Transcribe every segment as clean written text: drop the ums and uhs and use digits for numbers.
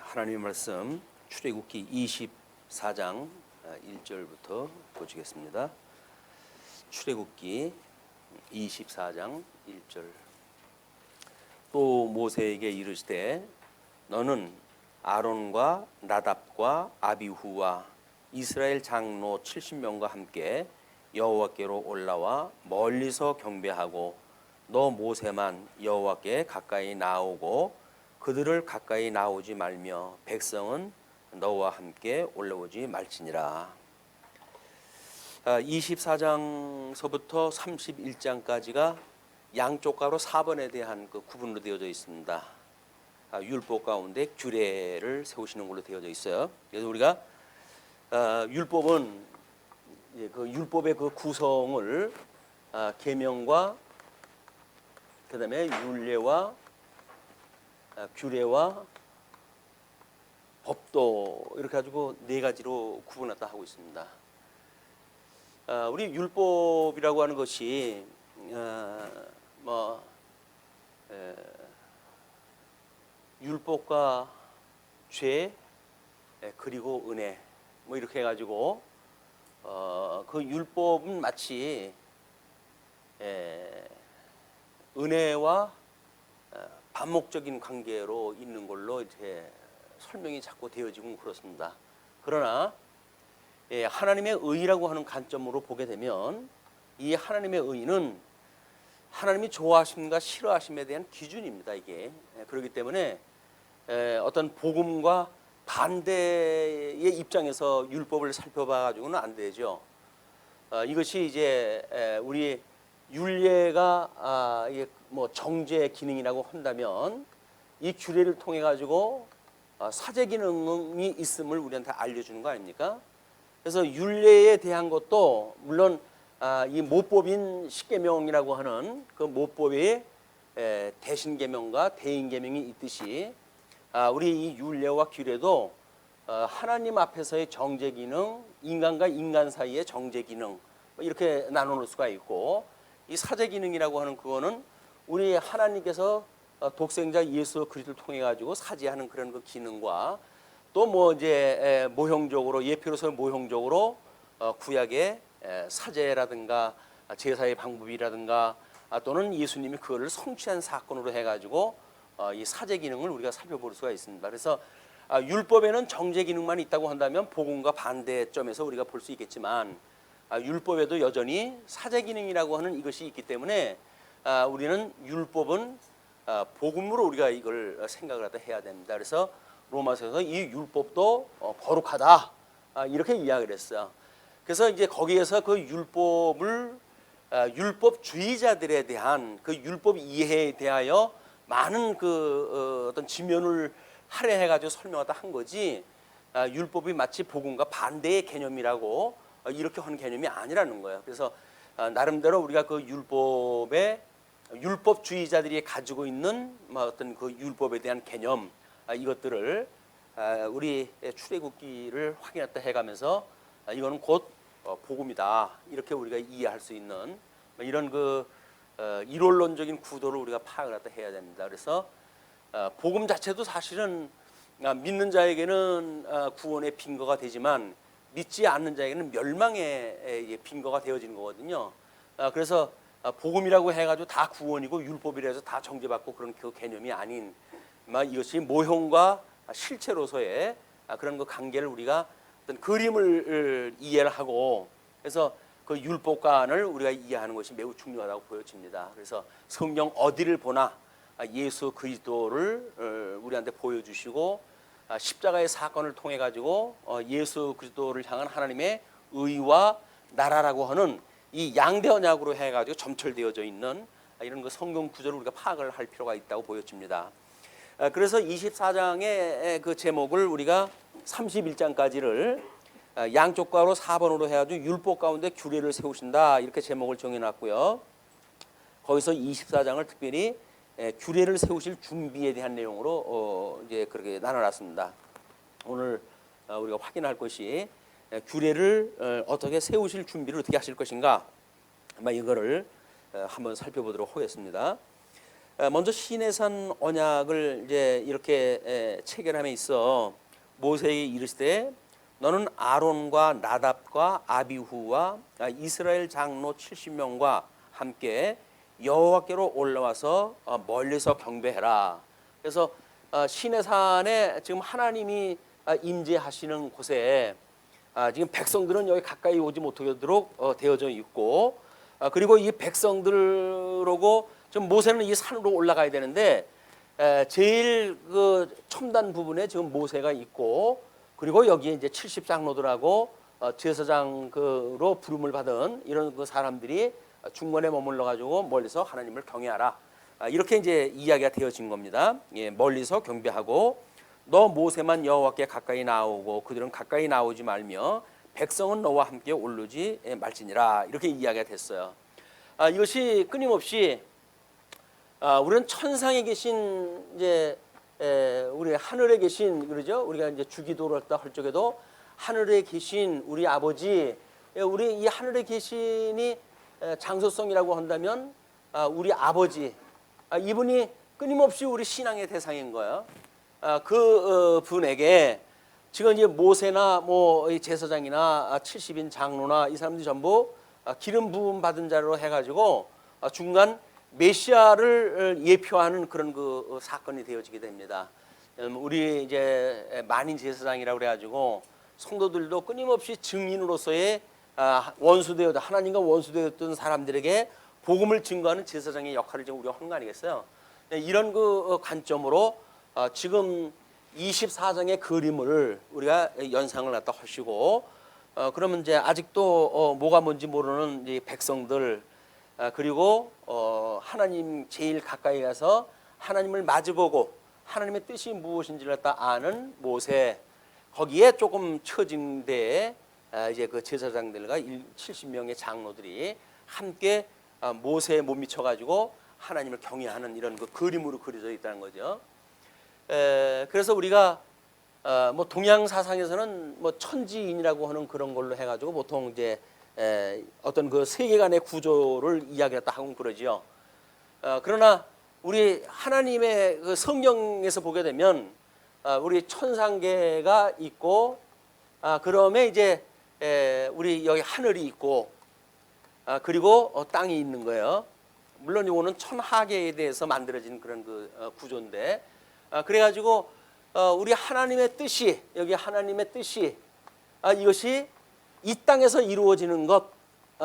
하나님의 말씀 출애굽기 24장 1절부터 보시겠습니다. 출애굽기 24장 1절. 또 모세에게 이르시되 너는 아론과 나답과 아비후와 이스라엘 장로 70명과 함께 여호와께로 올라와 멀리서 경배하고 너 모세만 여호와께 가까이 나오고 그들을 가까이 나오지 말며 백성은 너와 함께 올라오지 말지니라. 24장서부터 31장까지가 양쪽 가로 4번에 대한 그 구분으로 되어져 있습니다. 율법 가운데 규례를 세우시는 걸로 되어져 있어요. 그래서 우리가 율법은 그 율법의 그 구성을 계명과 그다음에 율례와 규례와 법도 이렇게 가지고 네 가지로 구분했다 하고 있습니다. 우리 율법이라고 하는 것이 율법과 죄 그리고 은혜 이렇게 해가지고 그 율법은 마치 은혜와 반목적인 관계로 있는 걸로 이렇게 설명이 자꾸 되어지고 그렇습니다. 그러나 하나님의 의라고 하는 관점으로 보게 되면 이 하나님의 의는 하나님이 좋아하심과 싫어하심에 대한 기준입니다. 이게 그렇기 때문에 어떤 복음과 반대의 입장에서 율법을 살펴봐 가지고는 안 되죠. 이것이 이제 우리 율례가 이게 정죄 기능이라고 한다면 이 규례를 통해 가지고 사제 기능이 있음을 우리한테 알려주는 거 아닙니까? 그래서 율례에 대한 것도 물론 이 모법인 십계명이라고 하는 그 모법의 대신 계명과 대인 계명이 있듯이 우리 이 율례와 규례도 하나님 앞에서의 정죄 기능, 인간과 인간 사이의 정죄 기능 이렇게 나눠놓을 수가 있고, 이 사제 기능이라고 하는 그거는 우리 하나님께서 독생자 예수 그리스도를 통해 가지고 사제하는 그런 그 기능과 또 이제 모형적으로 예표로서 모형적으로 구약의 사제라든가 제사의 방법이라든가 또는 예수님이 그거를 성취한 사건으로 해가지고 이 사제 기능을 우리가 살펴볼 수가 있습니다. 그래서 율법에는 정죄 기능만 있다고 한다면 복음과 반대점에서 우리가 볼 수 있겠지만 율법에도 여전히 사제 기능이라고 하는 이것이 있기 때문에 우리는 율법은 복음으로 우리가 이걸 생각을 하다 해야 됩니다. 그래서 로마서에서 이 율법도 거룩하다 이렇게 이야기를 했어요. 그래서 이제 거기에서 그 율법을 율법주의자들에 대한 그 율법 이해에 대하여 많은 그 어떤 지면을 할애해 가지고 설명하다 한 거지, 율법이 마치 복음과 반대의 개념이라고 이렇게 하는 개념이 아니라는 거예요. 그래서 나름대로 우리가 그 율법주의자들이 가지고 있는 어떤 그 율법에 대한 개념 이것들을 우리 출애굽기를 확인했다 해가면서 이거는 곧 복음이다 이렇게 우리가 이해할 수 있는 이런 그 이론론적인 구도를 우리가 파악을 했다 해야 됩니다. 그래서 복음 자체도 사실은 믿는 자에게는 구원의 빈거가 되지만 믿지 않는 자에게는 멸망의 빈거가 되어지는 거거든요. 그래서 복음이라고 해가지고 다 구원이고 율법이라 해서 다 정죄받고 그런 그 개념이 아닌 이것이 모형과 실체로서의 그런 그 관계를 우리가 어떤 그림을 이해를 하고, 그래서 그 율법관을 우리가 이해하는 것이 매우 중요하다고 보여집니다. 그래서 성경 어디를 보나 예수 그리스도를 우리한테 보여주시고 십자가의 사건을 통해 가지고 예수 그리스도를 향한 하나님의 의와 나라라고 하는 이 양대 언약으로 해가지고 점철되어져 있는 이런 그 성경 구절을 우리가 파악을 할 필요가 있다고 보여집니다. 그래서 24장의 그 제목을 우리가 31장까지를 양쪽 가로 4번으로 해가지고 율법 가운데 규례를 세우신다 이렇게 제목을 정해놨고요. 거기서 24장을 특별히 규례를 세우실 준비에 대한 내용으로 이제 그렇게 나눠놨습니다. 오늘 우리가 확인할 것이 규례를 어떻게 세우실 준비를 어떻게 하실 것인가, 아마 이거를 한번 살펴보도록 하겠습니다. 먼저 시내산 언약을 이제 이렇게 체결함에 있어 모세에게 이르시되 너는 아론과 나답과 아비후와 이스라엘 장로 70명과 함께 여호와께로 올라와서 멀리서 경배해라. 그래서 시내산에 지금 하나님이 임재하시는 곳에 지금 백성들은 여기 가까이 오지 못하도록 되어져 있고, 그리고 이 백성들하고 지금 모세는 이 산으로 올라가야 되는데 제일 그 첨단 부분에 지금 모세가 있고, 그리고 여기에 이제 70장로들하고 제사장으로 부름을 받은 이런 그 사람들이 중간에 머물러 가지고 멀리서 하나님을 경외하라. 이렇게 이제 이야기가 되어진 겁니다. 예, 멀리서 경배하고 너 모세만 여호와께 가까이 나오고 그들은 가까이 나오지 말며 백성은 너와 함께 오르지 말지니라. 이렇게 이야기가 됐어요. 이것이 끊임없이 우리는 천상에 계신 이제 우리 하늘에 계신 그러죠. 우리가 이제 주기도를 할 적에도 하늘에 계신 우리 아버지, 우리 이 하늘에 계신이 장소성이라고 한다면 우리 아버지, 이분이 끊임없이 우리 신앙의 대상인 거예요. 그 분에게 지금 이제 모세나 뭐 제사장이나 70인 장로나 이 사람들이 전부 기름 부음 받은 자로 해가지고 중간 메시아를 예표하는 그런 그 사건이 되어지게 됩니다. 우리 이제 만인 제사장이라고 그래가지고 성도들도 끊임없이 증인으로서의 원수되어 하나님과 원수되었던 사람들에게 복음을 증거하는 제사장의 역할을 지금 우리가 하는 거 아니겠어요? 이런 그 관점으로 지금 24장의 그림을 우리가 연상을 갖다 하시고, 그러면 이제 아직도 뭐가 뭔지 모르는 이 백성들, 그리고 하나님 제일 가까이 가서 하나님을 마주보고 하나님의 뜻이 무엇인지를 갖다 아는 모세, 거기에 조금 처진 데에 이제 그 제사장들과 70명의 장로들이 함께 모세에 못 미쳐 가지고 하나님을 경외하는 이런 그 그림으로 그려져 있다는 거죠. 그래서 우리가 뭐 동양 사상에서는 뭐 천지인이라고 하는 그런 걸로 해가지고 보통 이제 어떤 그 세계관의 구조를 이야기했다 하고 그러지요. 그러나 우리 하나님의 그 성경에서 보게 되면 우리 천상계가 있고, 그러면 이제 우리 여기 하늘이 있고, 그리고 땅이 있는 거예요. 물론 이거는 천하계에 대해서 만들어진 그런 그 구조인데, 그래가지고 우리 하나님의 뜻이, 여기 하나님의 뜻이 이것이 이 땅에서 이루어지는 것,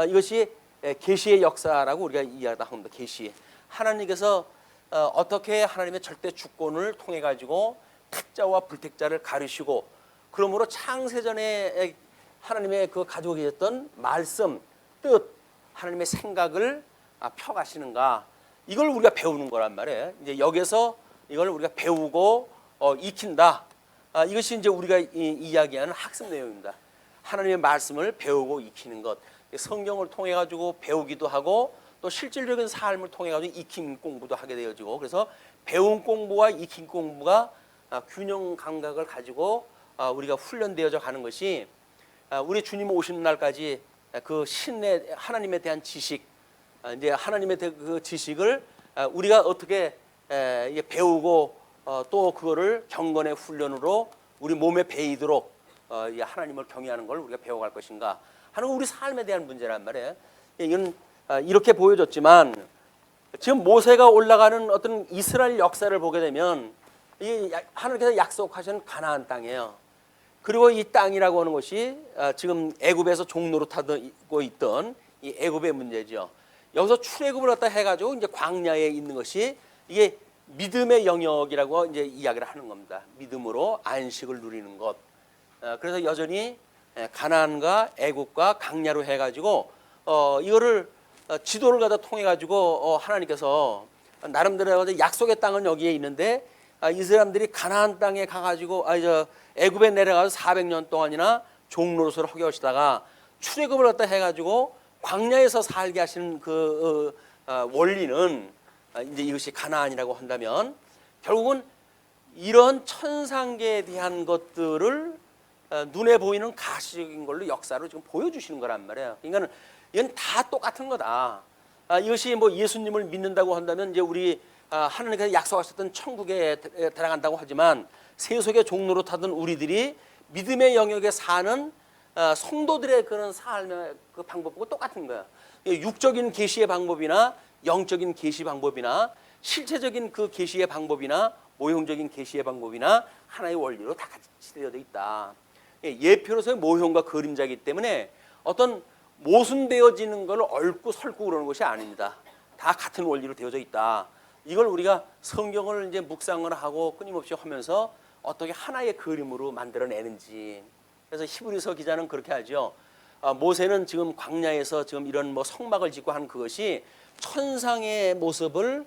이것이 계시의 역사라고 우리가 이야기하다 합니다. 계시. 하나님께서 어떻게 하나님의 절대 주권을 통해 가지고 택자와 불택자를 가르시고, 그러므로 창세전에 하나님의 그 가지고 계셨던 말씀, 뜻, 하나님의 생각을 펴가시는가, 이걸 우리가 배우는 거란 말이에요. 이제 여기서 이걸 우리가 배우고 익힌다. 이것이 이제 우리가 이야기하는 학습 내용입니다. 하나님의 말씀을 배우고 익히는 것, 성경을 통해 가지고 배우기도 하고 또 실질적인 삶을 통해 가지고 익힌 공부도 하게 되어지고, 그래서 배운 공부와 익힌 공부가 균형 감각을 가지고 우리가 훈련되어져 가는 것이 우리 주님 오시는 날까지 그 신의 하나님에 대한 지식, 이제 하나님의 그 지식을 우리가 어떻게 배우고 또 그거를 경건의 훈련으로 우리 몸에 배이도록 하나님을 경외하는 걸 우리가 배워갈 것인가 하는 우리 삶에 대한 문제란 말이에요. 이건 이렇게 보여줬지만 지금 모세가 올라가는 어떤 이스라엘 역사를 보게 되면 이 하나님께서 약속하신 가나안 땅이에요. 그리고 이 땅이라고 하는 것이 지금 애굽에서 종로로 타고 있던 이 애굽의 문제죠. 여기서 출애굽을 갖다 해가지고 이제 광야에 있는 것이 이게 믿음의 영역이라고 이제 이야기를 하는 겁니다. 믿음으로 안식을 누리는 것. 그래서 여전히 가나안과 애굽과 광야로 해가지고 이거를 지도를 갖다 통해 가지고 하나님께서 나름대로 약속의 땅은 여기에 있는데 이 사람들이 가나안 땅에 가가지고 애굽에 내려가서 400년 동안이나 종노릇을 하게 하시다가 출애굽을 갖다 해가지고 광야에서 살게 하시는 그 원리는 이제 이것이 가나안이라고 한다면 결국은 이런 천상계에 대한 것들을 눈에 보이는 가시적인 걸로 역사로 지금 보여주시는 거란 말이에요. 그러니까 이건 다 똑같은 거다. 이것이 뭐 예수님을 믿는다고 한다면 이제 우리 하나님께서 약속하셨던 천국에 들어간다고 하지만 세속의 종로로 타던 우리들이 믿음의 영역에 사는 성도들의 그런 삶의 그 방법과 똑같은 거야. 육적인 계시의 방법이나 영적인 계시 방법이나 실체적인 그 계시의 방법이나 모형적인 계시의 방법이나 하나의 원리로 다 같이 되어 있다. 예표로서의 모형과 그림자이기 때문에 어떤 모순되어지는 걸 얽고 설고 그러는 것이 아닙니다. 다 같은 원리로 되어져 있다. 이걸 우리가 성경을 이제 묵상을 하고 끊임없이 하면서 어떻게 하나의 그림으로 만들어내는지. 그래서 히브리서 기자는 그렇게 하죠. 모세는 지금 광야에서 지금 이런 뭐 성막을 짓고 한 그것이 천상의 모습을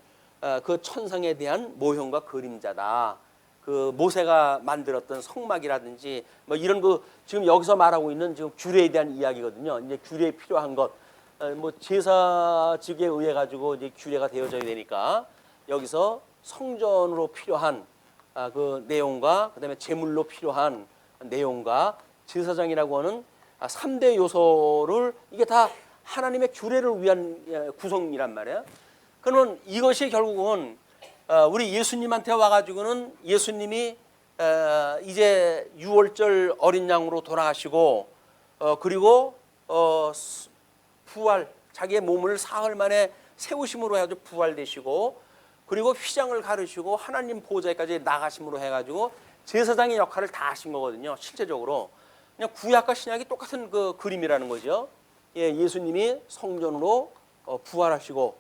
그 천상에 대한 모형과 그림자다. 그 모세가 만들었던 성막이라든지 뭐 이런 그 지금 여기서 말하고 있는 지금 규례에 대한 이야기거든요. 이제 규례에 필요한 것, 뭐 제사직에 의해 가지고 이제 규례가 되어져야 되니까 여기서 성전으로 필요한 그 내용과 그다음에 제물로 필요한 내용과 제사장이라고 하는 3대 요소를 이게 다 하나님의 규례를 위한 구성이란 말이에요. 그러면 이것이 결국은 우리 예수님한테 와가지고는 예수님이 이제 유월절 어린 양으로 돌아가시고 그리고 부활, 자기의 몸을 사흘 만에 세우심으로 해가지고 부활되시고 그리고 휘장을 가르시고 하나님 보좌에까지 나가심으로 해가지고 제사장의 역할을 다 하신 거거든요. 실제적으로 그냥 구약과 신약이 똑같은 그 그림이라는 거죠. 예수님이 성전으로 부활하시고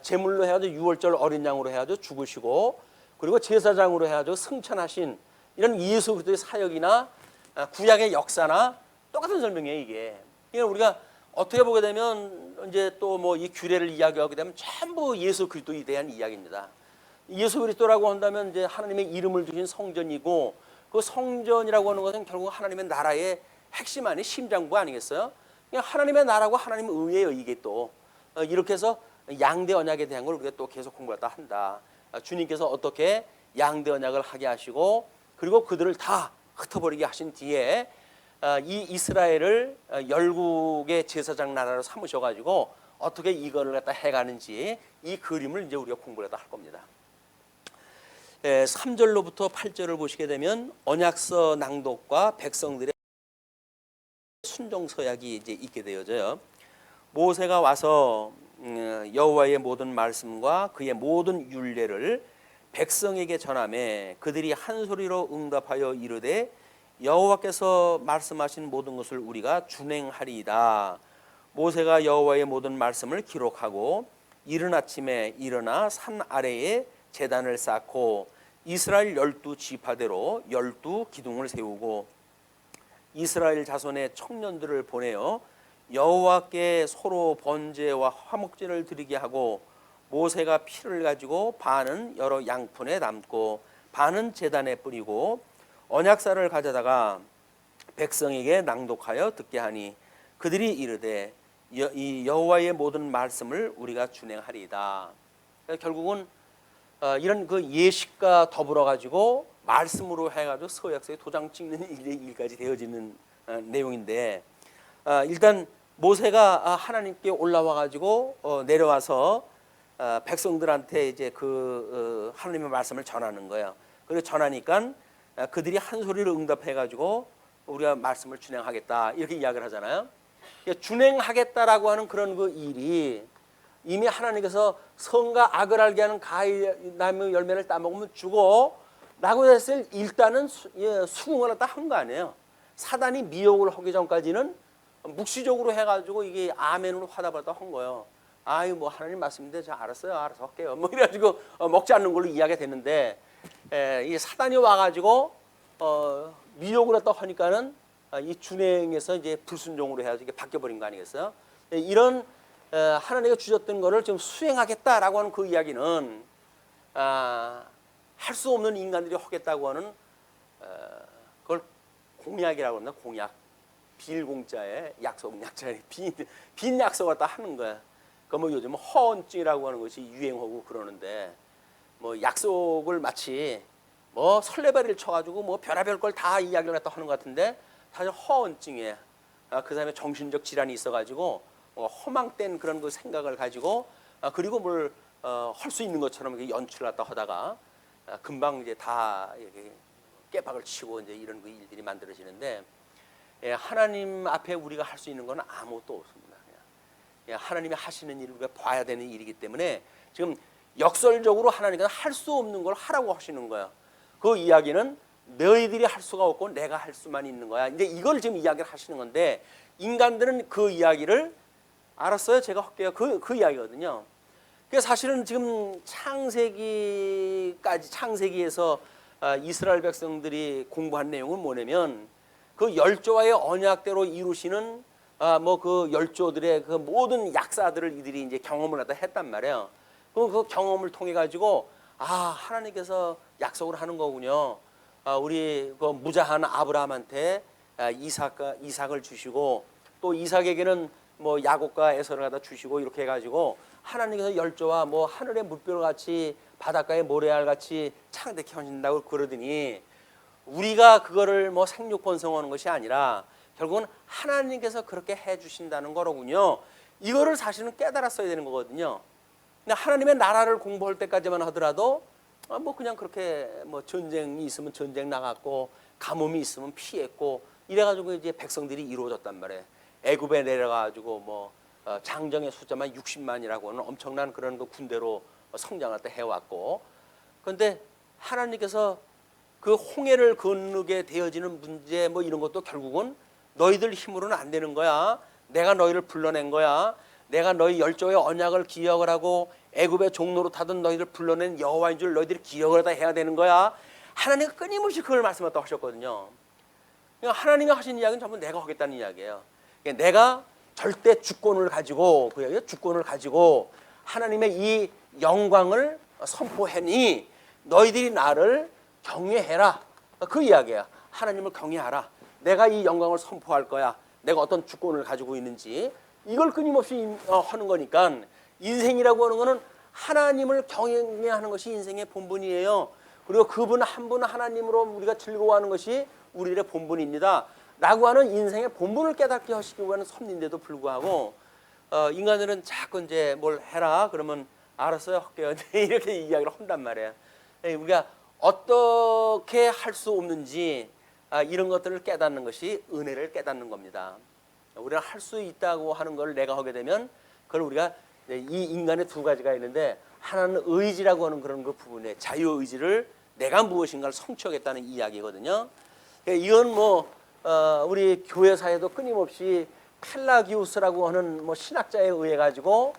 제물로 해가지고 유월절 어린 양으로 해가지고 죽으시고 그리고 제사장으로 해가지고 승천하신 이런 예수 그리스도의 사역이나 구약의 역사나 똑같은 설명이에요. 이게 그러니까 우리가 어떻게 보게 되면 이제 또 뭐 이 규례를 이야기하게 되면 전부 예수 그리스도에 대한 이야기입니다. 예수 그리스도라고 한다면 이제 하나님의 이름을 두신 성전이고 그 성전이라고 하는 것은 결국 하나님의 나라의 핵심 아닌 심장부 아니겠어요? 그냥 하나님의 나라고 하나님의 의예요. 이게 또 이렇게 해서 양대 언약에 대한 걸 우리가 또 계속 공부하다 한다. 주님께서 어떻게 양대 언약을 하게 하시고 그리고 그들을 다 흩어버리게 하신 뒤에 이 이스라엘을 열국의 제사장 나라로 삼으셔가지고 어떻게 이거를 갖다 해가는지 이 그림을 이제 우리가 공부를 할 겁니다. 3절로부터 8절을 보시게 되면 언약서 낭독과 백성들의 순종 서약이 이제 있게 되어져요. 모세가 와서 여호와의 모든 말씀과 그의 모든 율례를 백성에게 전하매 그들이 한 소리로 응답하여 이르되 여호와께서 말씀하신 모든 것을 우리가 준행하리이다. 모세가 여호와의 모든 말씀을 기록하고 이른 아침에 일어나 산 아래에 제단을 쌓고 이스라엘 12지파대로 12기둥을 세우고 이스라엘 자손의 청년들을 보내어 여호와께 서로 번제와 화목제를 드리게 하고 모세가 피를 가지고 반은 여러 양푼에 담고 반은 제단에 뿌리고 언약사를 가져다가 백성에게 낭독하여 듣게 하니 그들이 이르되 이 여호와의 모든 말씀을 우리가 준행하리이다. 결국은 이런 그 예식과 더불어 가지고 말씀으로 해가지고 서약서에 도장 찍는 일까지 되어지는 내용인데 일단 모세가 하나님께 올라와 가지고 내려와서 백성들한테 이제 그 하나님의 말씀을 전하는 거예요. 그리고 전하니까 그들이 한 소리를 응답해 가지고 우리가 말씀을 준행하겠다 이렇게 이야기를 하잖아요. 준행하겠다라고 하는 그런 그 일이 이미 하나님께서 선과 악을 알게 하는 나무의 열매를 따먹으면 죽어 라고 했을 일단은 수긍을 했다 한 거 아니에요. 사단이 미혹을 하기 전까지는 묵시적으로 해가지고 이게 아멘으로 화답하다 한 거예요. 아유 뭐 하나님 말씀인데 저 알았어요. 알아서 할게요. 뭐 이래가지고 먹지 않는 걸로 이야기가 됐는데 이 사단이 와가지고 미혹을 했다 하니까는 이 준행에서 이제 불순종으로 해가지고 이게 바뀌어버린 거 아니겠어요? 이런 하나님이 주셨던 거를 좀 수행하겠다라고 하는 그 이야기는 할 수 없는 인간들이 하겠다고 하는 그걸 공약이라고 합니다. 공약. 빌공자에 약속 약자에 빈 약속을 다 하는 거야. 그 뭐 요즘 허언증이라고 하는 것이 유행하고 그러는데 뭐 약속을 마치 뭐 설레발을 쳐가지고 뭐 별의별 걸 다 이야기를 갖다 하는 것 같은데 사실 허언증이에요. 그 사람의 정신적 질환이 있어가지고 허망된 그런 그 생각을 가지고 그리고 뭘 할 수 있는 것처럼 이렇게 연출을 갖다 하다가 금방 이제 다 이렇게 깨박을 치고 이제 이런 그 일들이 만들어지는데, 예, 하나님 앞에 우리가 할 수 있는 건 아무것도 없습니다. 그냥. 예, 하나님이 하시는 일을 우리가 봐야 되는 일이기 때문에 지금 역설적으로 하나님께서 할 수 없는 걸 하라고 하시는 거야. 그 이야기는 너희들이 할 수가 없고 내가 할 수만 있는 거야. 이제 이걸 지금 이야기를 하시는 건데, 인간들은 그 이야기를 알았어요. 제가 할게요. 그 이야기거든요. 그래서 사실은 지금 창세기에서 이스라엘 백성들이 공부한 내용은 뭐냐면, 그 열조와의 언약대로 이루시는 뭐 그 열조들의 그 모든 약사들을 이들이 이제 경험을 하다 했단 말이에요. 그 경험을 통해 가지고 하나님께서 약속을 하는 거군요. 우리 그 무자한 아브라함한테 이삭을 주시고, 또 이삭에게는 뭐 야곱과 에서를 갖다 주시고, 이렇게 해가지고 하나님께서 열조와 뭐 하늘의 물결 같이 바닷가의 모래알 같이 창대케 하신다고 그러더니, 우리가 그거를 뭐 생육번성하는 것이 아니라 결국은 하나님께서 그렇게 해주신다는 거로군요. 이거를 사실은 깨달았어야 되는 거거든요. 근데 하나님의 나라를 공부할 때까지만 하더라도 뭐 그냥 그렇게 뭐 전쟁이 있으면 전쟁 나갔고, 가뭄이 있으면 피했고, 이래가지고 이제 백성들이 이루어졌단 말이에요. 애굽에 내려가지고 뭐 장정의 숫자만 60만이라고 하는 엄청난 그런 그 군대로 성장할 때 해왔고, 그런데 하나님께서 그 홍해를 건너게 되어지는 문제 뭐 이런 것도 결국은 너희들 힘으로는 안 되는 거야. 내가 너희를 불러낸 거야. 내가 너희 열조의 언약을 기억을 하고 애굽의 종로로 타던 너희들 불러낸 여호와인 줄 너희들이 기억을 다 해야 되는 거야. 하나님이 끊임없이 그걸 말씀하셨다고 하셨거든요. 그러니까 하나님이 하신 이야기는 전부 내가 하겠다는 이야기예요. 그러니까 내가 절대 주권을 가지고, 그 이야기예요. 주권을 가지고 하나님의 이 영광을 선포하니 너희들이 나를 경외해라. 그 이야기야. 하나님을 경외하라. 내가 이 영광을 선포할 거야. 내가 어떤 주권을 가지고 있는지 이걸 끊임없이 하는 거니까, 인생이라고 하는 거는 하나님을 경외하는 것이 인생의 본분이에요. 그리고 그분 한 분 하나님으로 우리가 즐거워하는 것이 우리들의 본분입니다 라고 하는 인생의 본분을 깨닫게 하시기 위한 섭리인데도 불구하고 인간들은 자꾸 이제 뭘 해라 그러면 알았어요 할게요 이렇게 이야기를 한단 말이에요. 우리가 어떻게 할 수 없는지 이런 것들을 깨닫는 것이 은혜를 깨닫는 겁니다. 우리가 할 수 있다고 하는 걸 내가 하게 되면 그걸 우리가 이 인간의 두 가지가 있는데, 하나는 의지라고 하는 그런 그 부분에 자유의지를 내가 무엇인가를 성취하겠다는 이야기거든요. 이건 뭐 우리 교회사에도 끊임없이 펠라기우스라고 하는 뭐 신학자에 의해 가지고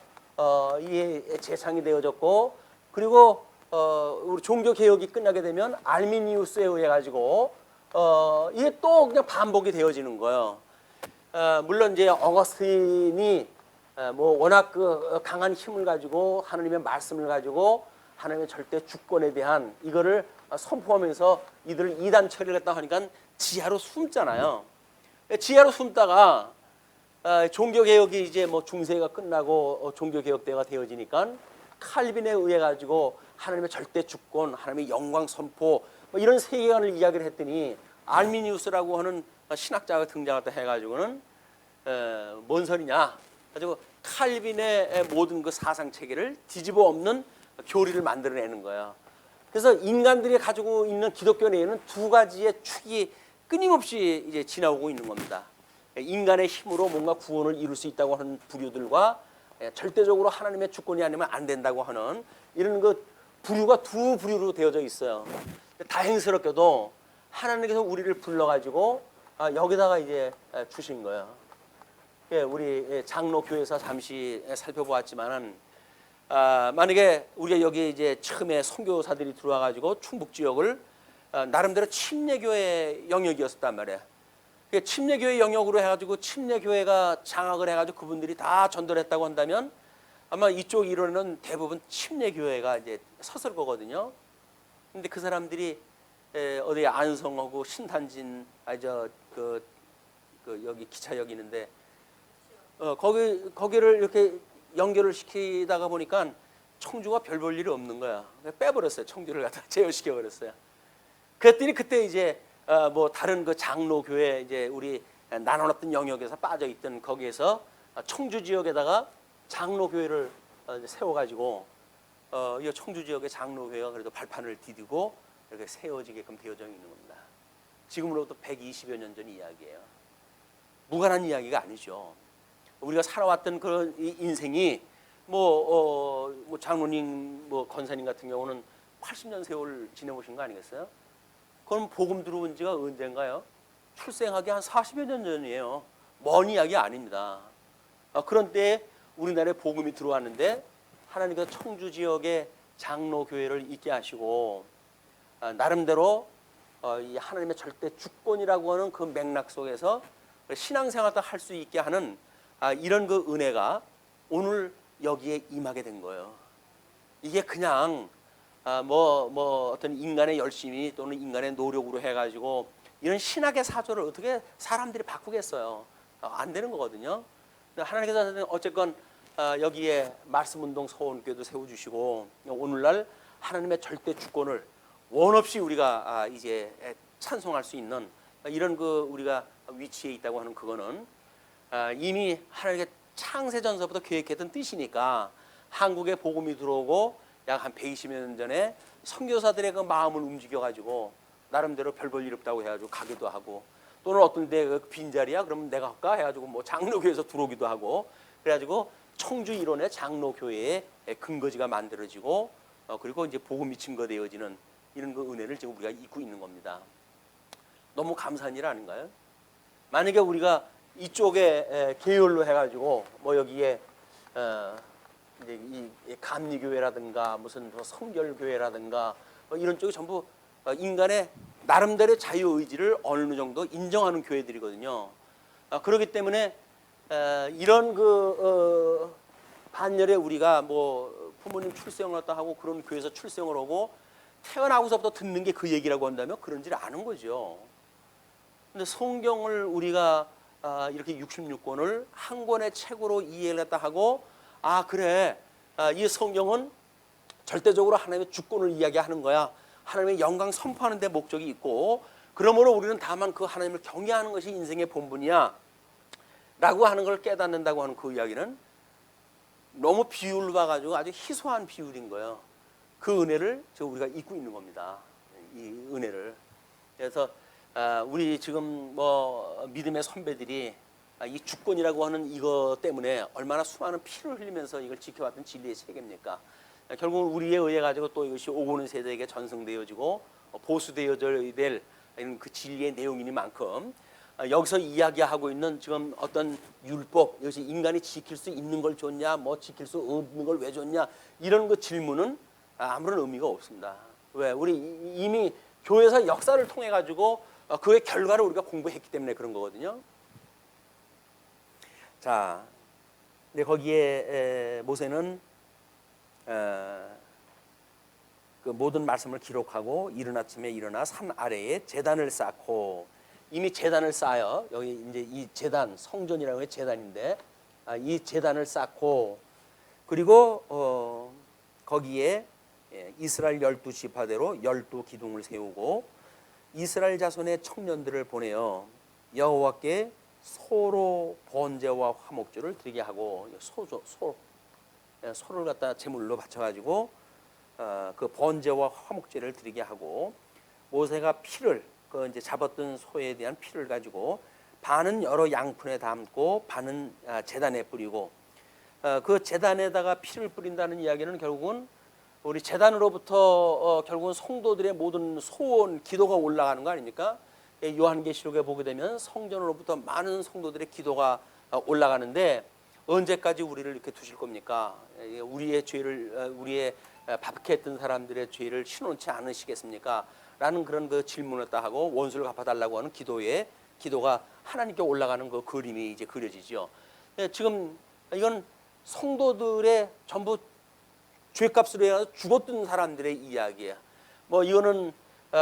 이게 재창이 되어졌고, 그리고 우리 종교 개혁이 끝나게 되면 알미니우스에 의해 가지고 이게 또 그냥 반복이 되어지는 거예요. 물론 이제 어거스틴이 뭐 워낙 그 강한 힘을 가지고 하나님의 말씀을 가지고 하나님의 절대 주권에 대한 이거를 선포하면서 이들을 이단 처리를 했다 하니까 지하로 숨잖아요. 지하로 숨다가 종교 개혁이 이제 뭐 중세가 끝나고 종교 개혁 때가 되어지니까 칼빈에 의해 가지고 하나님의 절대 주권, 하나님의 영광 선포 뭐 이런 세계관을 이야기를 했더니, 알미니우스라고 하는 신학자가 등장했다 해가지고는 뭔 소리냐 가지고 칼빈의 모든 그 사상 체계를 뒤집어 엎는 교리를 만들어내는 거예요. 그래서 인간들이 가지고 있는 기독교 내에는 두 가지의 축이 끊임없이 이제 지나오고 있는 겁니다. 인간의 힘으로 뭔가 구원을 이룰 수 있다고 하는 부류들과 절대적으로 하나님의 주권이 아니면 안 된다고 하는 이런 그 부류가 두 부류로 되어져 있어요. 다행스럽게도 하나님께서 우리를 불러가지고 여기다가 이제 주신 거예요. 우리 장로 교회에서 잠시 살펴보았지만은 만약에 우리가 여기 이제 처음에 선교사들이 들어와가지고 충북 지역을 나름대로 침례교회 영역이었단 말이에요. 침례교회 영역으로 해가지고 침례교회가 장악을 해가지고 그분들이 다 전도했다고 한다면 아마 이쪽 이론은 대부분 침례교회가 이제 섰을 거거든요. 근데 그 사람들이 어디 안성하고 신탄진 그 여기 기차역 있는데 거기를 이렇게 연결을 시키다가 보니까 청주가 별 볼 일이 없는 거야. 빼버렸어요. 청주를 갖다 제어시켜 버렸어요. 그랬더니 그때 이제 뭐 다른 그 장로 교회 이제 우리 나눠놨던 영역에서 빠져 있던 거기에서 청주 지역에다가 장로 교회를 세워가지고 이 청주 지역의 장로회가 그래도 발판을 디디고 이렇게 세워지게끔 되어져 있는 겁니다. 지금으로부터 120여 년 전 이야기예요. 무관한 이야기가 아니죠. 우리가 살아왔던 그런 인생이 뭐 장로님, 뭐 권사님 같은 경우는 80년 세월 지내보신 거 아니겠어요? 그럼 복음 들어온 지가 언젠가요? 출생하기 한 40여 년 전이에요. 먼 이야기 아닙니다. 그런 때에 우리나라에 복음이 들어왔는데 하나님께서 청주 지역에 장로교회를 있게 하시고 나름대로 이 하나님의 절대 주권이라고 하는 그 맥락 속에서 신앙생활도 할 수 있게 하는 이런 그 은혜가 오늘 여기에 임하게 된 거예요. 이게 그냥 어떤 인간의 열심이 또는 인간의 노력으로 해가지고 이런 신학의 사조를 어떻게 사람들이 바꾸겠어요? 안 되는 거거든요. 하나님께서 어쨌건 여기에 말씀운동 서원교도 세워주시고 오늘날 하나님의 절대 주권을 원 없이 우리가 이제 찬송할 수 있는 이런 그 우리가 위치에 있다고 하는 그거는 이미 하나님의 창세전서부터 계획했던 뜻이니까 한국에 복음이 들어오고 약 한 120여 년 전에 선교사들의 그 마음을 움직여가지고 나름대로 별 볼 일 없다고 해가지고 가기도 하고 또는 어떤 데 빈자리야 그러면 내가 할까 해가지고 뭐 장로교회에서 들어오기도 하고 그래가지고 청주 일원의 장로교회의 근거지가 만들어지고 그리고 이제 복음이 증거되어지는 이런 그 은혜를 지금 우리가 입고 있는 겁니다. 너무 감사한 일 아닌가요? 만약에 우리가 이쪽에 계열로 해가지고 뭐 여기에 이제 이 감리교회라든가 무슨 성결교회라든가 뭐 이런 쪽이 전부 인간의 나름대로의 자유의지를 어느 정도 인정하는 교회들이거든요. 그렇기 때문에 이런 그 반열에 우리가 뭐 부모님 출생을 했다 하고 그런 교회에서 출생을 하고 태어나고서부터 듣는 게 그 얘기라고 한다면 그런지를 아는 거죠. 근데 성경을 우리가 이렇게 66권을 한 권의 책으로 이해를 했다 하고 그래 이 성경은 절대적으로 하나님의 주권을 이야기하는 거야. 하나님의 영광 선포하는 데 목적이 있고 그러므로 우리는 다만 그 하나님을 경외하는 것이 인생의 본분이야 라고 하는 걸 깨닫는다고 하는 그 이야기는 너무 비율로 봐가지고 아주 희소한 비율인 거예요. 그 은혜를 우리가 입고 있는 겁니다. 이 은혜를. 그래서 우리 지금 뭐 믿음의 선배들이 이 주권이라고 하는 이거 때문에 얼마나 수많은 피를 흘리면서 이걸 지켜왔던 진리의 세계입니까? 결국은 우리에 의해 가지고 또 이것이 오고는 세대에게 전승되어지고 보수되어져야 될 이런 그 진리의 내용이니만큼 여기서 이야기하고 있는 지금 어떤 율법 이것이 인간이 지킬 수 있는 걸 줬냐 뭐 지킬 수 없는 걸 왜 줬냐 이런 그 질문은 아무런 의미가 없습니다. 왜? 우리 이미 교회에서 역사를 통해 가지고 그의 결과를 우리가 공부했기 때문에 그런 거거든요. 자, 근데 거기에 모세는 그 모든 말씀을 기록하고 이른 아침에 일어나 산 아래에 제단을 쌓고 이미 제단을 쌓아요. 여기 이제 이 제단 성전이라고 해서 제단인데 이 제단을 쌓고 그리고 거기에 이스라엘 12지파대로 12기둥을 세우고 이스라엘 자손의 청년들을 보내어 여호와께 소로 번제와 화목제를 드리게 하고 소를 갖다 제물로 바쳐가지고 그 번제와 화목제를 드리게 하고 모세가 피를 그 이제 잡았던 소에 대한 피를 가지고 반은 여러 양푼에 담고 반은 제단에 뿌리고 그 제단에다가 피를 뿌린다는 이야기는 결국은 우리 제단으로부터 결국은 성도들의 모든 소원 기도가 올라가는 거 아닙니까? 요한계시록에 보게 되면 성전으로부터 많은 성도들의 기도가 올라가는데 언제까지 우리를 이렇게 두실 겁니까? 우리의 죄를 우리의 박해했던 사람들의 죄를 신원치 않으시겠습니까? 라는 그런 그 질문을 다 하고 원수를 갚아달라고 하는 기도가 하나님께 올라가는 그 그림이 이제 그려지죠. 지금 이건 성도들의 전부 죄값으로 해서 죽었던 사람들의 이야기야. 뭐 이거는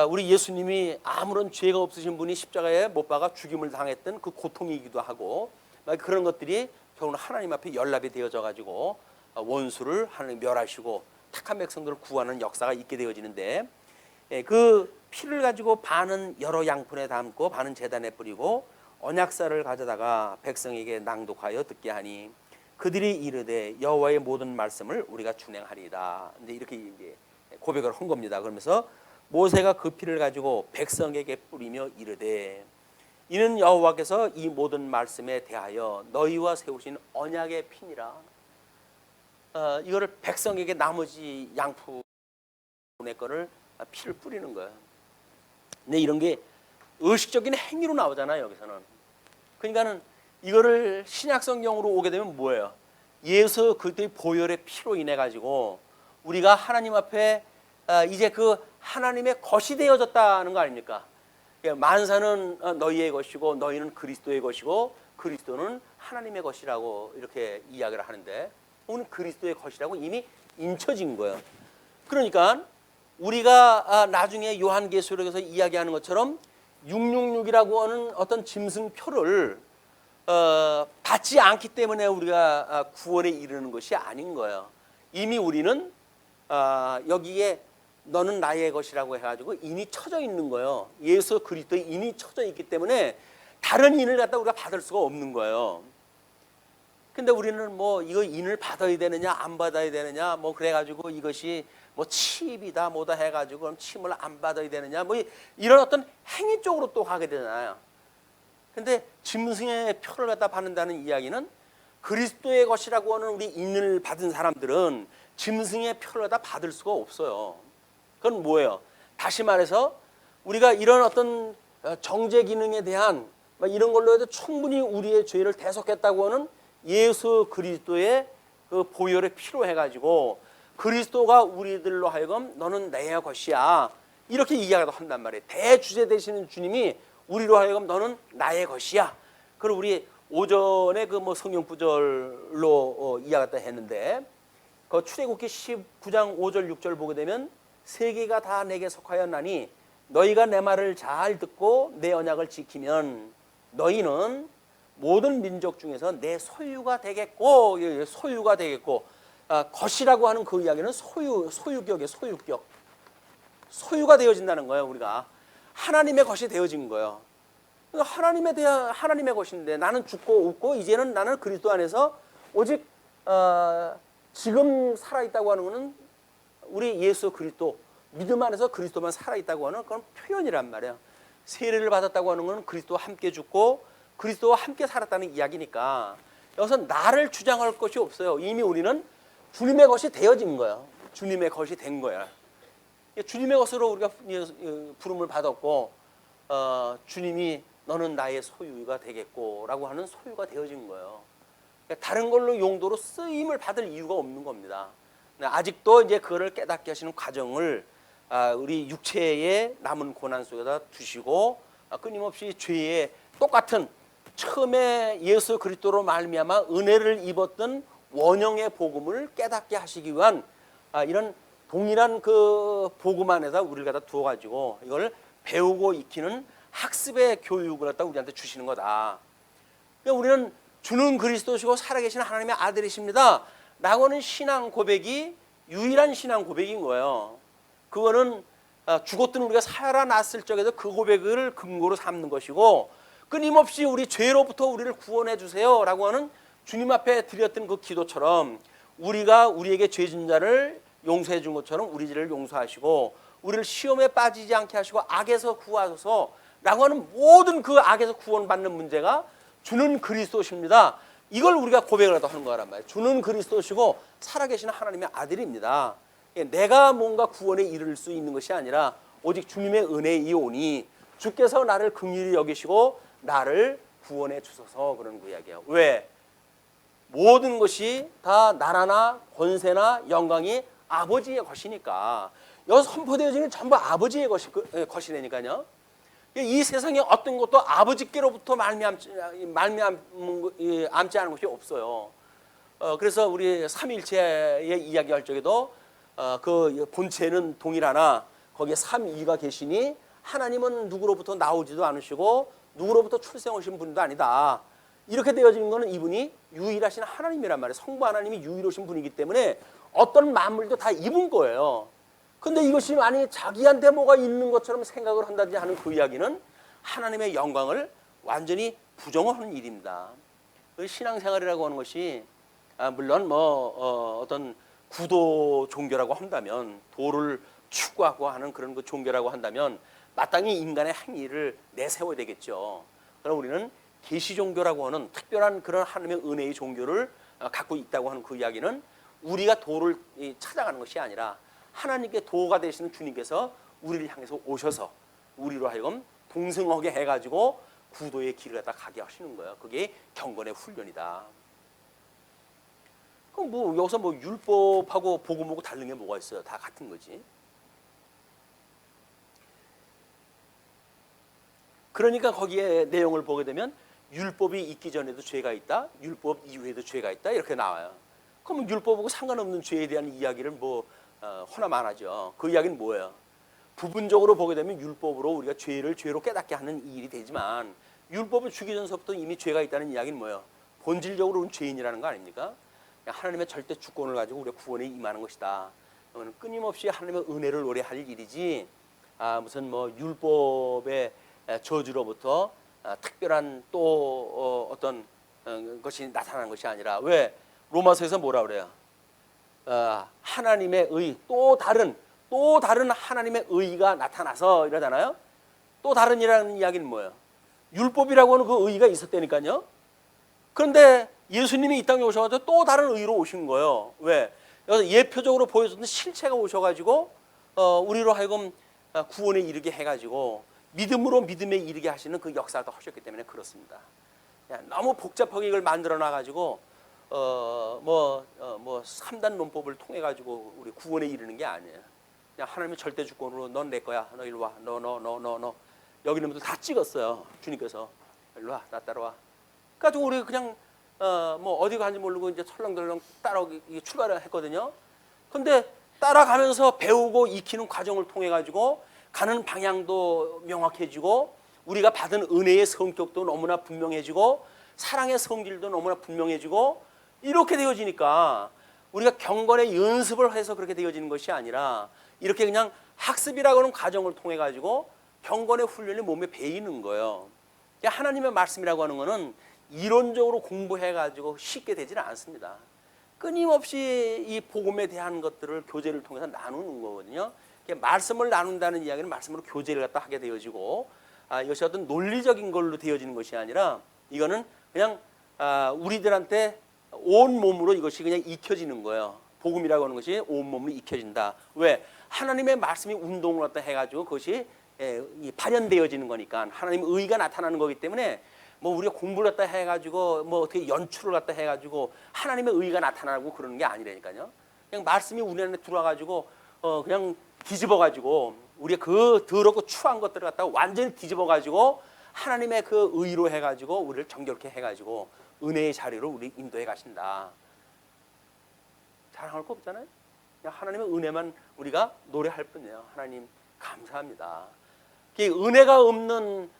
우리 예수님이 아무런 죄가 없으신 분이 십자가에 못 박아 죽임을 당했던 그 고통이기도 하고 그런 것들이 결국은 하나님 앞에 연락이 되어져 가지고 원수를 하나님 멸하시고 택한 백성들을 구하는 역사가 있게 되어지는데 그 피를 가지고 반은 여러 양푼에 담고 반은 제단에 뿌리고 언약사를 가져다가 백성에게 낭독하여 듣게 하니 그들이 이르되 여호와의 모든 말씀을 우리가 준행하리이다. 이제 이렇게 이제 고백을 한 겁니다. 그러면서 모세가 그 피를 가지고 백성에게 뿌리며 이르되 이는 여호와께서 이 모든 말씀에 대하여 너희와 세우신 언약의 피니라. 이거를 백성에게 나머지 양푼의 거를 피를 뿌리는 거예요. 근데 이런 게 의식적인 행위로 나오잖아요, 여기서는. 그러니까는 이거를 신약 성경으로 오게 되면 뭐예요? 예수 그리스도의 보혈의 피로 인해 가지고 우리가 하나님 앞에 이제 그 하나님의 것이 되어졌다는 거 아닙니까? 만사는 너희의 것이고 너희는 그리스도의 것이고 그리스도는 하나님의 것이라고 이렇게 이야기를 하는데 오늘 그리스도의 것이라고 이미 인쳐진 거예요. 그러니까 우리가 나중에 요한계시록에서 이야기하는 것처럼 666이라고 하는 어떤 짐승표를 받지 않기 때문에 우리가 구원에 이르는 것이 아닌 거예요. 이미 우리는 여기에 너는 나의 것이라고 해가지고 인이 쳐져 있는 거예요. 예수 그리스도의 인이 쳐져 있기 때문에 다른 인을 갖다 우리가 받을 수가 없는 거예요. 근데 우리는 뭐 이거 인을 받아야 되느냐 안 받아야 되느냐 뭐 그래가지고 이것이 뭐 치입이다 뭐다 해가지고 그럼 침을 안 받아야 되느냐 뭐 이런 어떤 행위 쪽으로 또 가게 되잖아요. 근데 짐승의 표를 갖다 받는다는 이야기는 그리스도의 것이라고 하는 우리 인을 받은 사람들은 짐승의 표를 갖다 받을 수가 없어요. 그건 뭐예요? 다시 말해서 우리가 이런 어떤 정죄 기능에 대한 이런 걸로 해도 충분히 우리의 죄를 대속했다고 하는 예수 그리스도의 그 보혈의 피로 해가지고 그리스도가 우리들로 하여금 너는 내 것이야 이렇게 이야기도 한단 말이에요. 대주제 되시는 주님이 우리로 하여금 너는 나의 것이야. 그리고 우리 오전에 그 뭐 성경 구절로 이야기했다 했는데 그 출애굽기 19장 5절 6절 보게 되면 세계가 다 내게 속하였나니 너희가 내 말을 잘 듣고 내 언약을 지키면 너희는 모든 민족 중에서 내 소유가 되겠고 소유가 되겠고 것이라고 하는 그 이야기는 소유격이에요. 소유가 되어진다는 거예요. 우리가 하나님의 것이 되어진 거예요. 하나님의 것인데 나는 죽고 없고 이제는 나는 그리스도 안에서 오직 지금 살아있다고 하는 것은 우리 예수 그리스도 믿음 안에서 그리스도만 살아있다고 하는 그런 표현이란 말이에요. 세례를 받았다고 하는 것은 그리스도와 함께 죽고 그리스도와 함께 살았다는 이야기니까 여기서 나를 주장할 것이 없어요. 이미 우리는 주님의 것이 되어진 거예요. 주님의 것이 된 거야. 주님의 것으로 우리가 부름을 받았고 주님이 너는 나의 소유가 되겠고 라고 하는 소유가 되어진 거예요. 다른 걸로 용도로 쓰임을 받을 이유가 없는 겁니다. 아직도 이제 그거를 깨닫게 하시는 과정을 우리 육체의 남은 고난 속에다 두시고 끊임없이 죄의 똑같은 처음에 예수 그리스도로 말미암아 은혜를 입었던 원형의 복음을 깨닫게 하시기 위한 이런 동일한 그 복음 안에다 우리를 갖다 두어가지고 이걸 배우고 익히는 학습의 교육을 갖다 우리한테 주시는 거다. 그러니까 우리는 주는 그리스도시고 살아계신 하나님의 아들이십니다 라고 하는 신앙 고백이 유일한 신앙 고백인 거예요. 그거는 죽었던 우리가 살아났을 적에도 그 고백을 근거로 삼는 것이고 끊임없이 우리 죄로부터 우리를 구원해 주세요 라고 하는 주님 앞에 드렸던 그 기도처럼 우리가 우리에게 죄진 자를 용서해 준 것처럼 우리 죄를 용서하시고 우리를 시험에 빠지지 않게 하시고 악에서 구하소서 라고 하는 모든 그 악에서 구원받는 문제가 주는 그리스도십니다. 이걸 우리가 고백을 하는 거란 말이에요. 주는 그리스도시고 살아계신 하나님의 아들입니다. 내가 뭔가 구원에 이를 수 있는 것이 아니라 오직 주님의 은혜이오니 주께서 나를 긍휼히 여기시고 나를 구원해 주소서 그런 그 이야기예요. 왜? 모든 것이 다 나라나 권세나 영광이 아버지의 것이니까 여기서 선포되어지는 게 전부 아버지의 것이라니까요. 이 세상에 어떤 것도 아버지께로부터 말미암지 않은 것이 없어요. 그래서 우리 삼위일체의 이야기할 적에도 그 본체는 동일하나 거기에 삼위가 계시니 하나님은 누구로부터 나오지도 않으시고 누구로부터 출생하신 분도 아니다. 이렇게 되어진 것은 이분이 유일하신 하나님이란 말이에요. 성부 하나님이 유일하신 분이기 때문에 어떤 만물도 다 입은 거예요. 근데 이것이 만약에 자기한테 뭐가 있는 것처럼 생각을 한다든지 하는 그 이야기는 하나님의 영광을 완전히 부정하는 일입니다. 신앙생활이라고 하는 것이 물론 뭐 어떤 구도 종교라고 한다면, 도를 추구하고 하는 그런 그 종교라고 한다면 마땅히 인간의 행위를 내세워야 되겠죠. 그럼 우리는 계시 종교라고 하는 특별한 그런 하나님의 은혜의 종교를 갖고 있다고 하는 그 이야기는 우리가 도를 찾아가는 것이 아니라 하나님께 도가 되시는 주님께서 우리를 향해서 오셔서 우리로 하여금 동승하게 해가지고 구도의 길을 갖다 가게 하시는 거예요. 그게 경건의 훈련이다. 그럼 뭐 여기서 뭐 율법하고 복음하고 다른 게 뭐가 있어요? 다 같은 거지. 그러니까 거기에 내용을 보게 되면 율법이 있기 전에도 죄가 있다, 율법 이후에도 죄가 있다 이렇게 나와요. 그럼 율법하고 상관없는 죄에 대한 이야기를 뭐 허나만 하죠. 그 이야기는 뭐예요? 부분적으로 보게 되면 율법으로 우리가 죄를 죄로 깨닫게 하는 일이 되지만 율법을 주기 전서부터 이미 죄가 있다는 이야기는 뭐예요? 본질적으로는 죄인이라는 거 아닙니까? 하나님의 절대 주권을 가지고 우리가 구원에 임하는 것이다. 끊임없이 하나님의 은혜를 노래할 일이지 무슨 뭐 율법의 저주로부터 특별한 또 어떤 것이 나타나는 것이 아니라, 왜 로마서에서 뭐라 그래요? 하나님의 의, 또 다른 하나님의 의가 나타나서 이러잖아요. 또 다른이라는 이야기는 뭐예요? 율법이라고 하는 그 의가 있었다니까요. 그런데 예수님이 이 땅에 오셔가지고 또 다른 의로 오신 거예요. 왜? 여기서 예표적으로 보여줬던 실체가 오셔가지고 우리로 하여금 구원에 이르게 해가지고 믿음으로 믿음에 이르게 하시는 그 역사도 하셨기 때문에 그렇습니다. 너무 복잡하게 이걸 만들어 놔가지고 뭐 3단 논법을 통해 가지고 우리 구원에 이르는 게 아니에요. 그냥 하나님의 절대 주권으로 넌 내 거야. 너 일로 와. 너 여기 있는 분들 다 찍었어요. 주님께서 일로 와. 나 따라와. 그래가지고 우리 그냥 뭐 어디 가는지 모르고 이제 설렁설렁 따라오기 출발을 했거든요. 근데 따라가면서 배우고 익히는 과정을 통해 가지고 가는 방향도 명확해지고 우리가 받은 은혜의 성격도 너무나 분명해지고 사랑의 성질도 너무나 분명해지고 이렇게 되어지니까 우리가 경건의 연습을 해서 그렇게 되어지는 것이 아니라 이렇게 그냥 학습이라고 하는 과정을 통해 가지고 경건의 훈련이 몸에 배이는 거예요. 하나님의 말씀이라고 하는 것은 이론적으로 공부해 가지고 쉽게 되지는 않습니다. 끊임없이 이 복음에 대한 것들을 교제를 통해서 나누는 거거든요. 말씀을 나눈다는 이야기는 말씀으로 교제를 갖다 하게 되어지고 이것이 어떤 논리적인 걸로 되어지는 것이 아니라 이거는 그냥 우리들한테 온 몸으로 이것이 그냥 익혀지는 거예요. 복음이라고 하는 것이 온 몸으로 익혀진다. 왜? 하나님의 말씀이 운동을 갖다 해가지고 그것이 발현되어지는 거니까 하나님의 의가 나타나는 거기 때문에 뭐 우리가 공부를 갖다 해가지고 뭐 어떻게 연출을 갖다 해가지고 하나님의 의가 나타나고 그러는 게 아니라니까요. 그냥 말씀이 우리 안에 들어와가지고 그냥 뒤집어가지고 우리가 그 더럽고 추한 것들을 갖다가 완전히 뒤집어가지고 하나님의 그 의로 해가지고 우리를 정결케 해가지고 은혜의 자리로 우리 인도해 가신다. 자랑할 거 없잖아요. 그냥 하나님의 은혜만 우리가 노래할 뿐이에요. 하나님 감사합니다. 은혜가 없는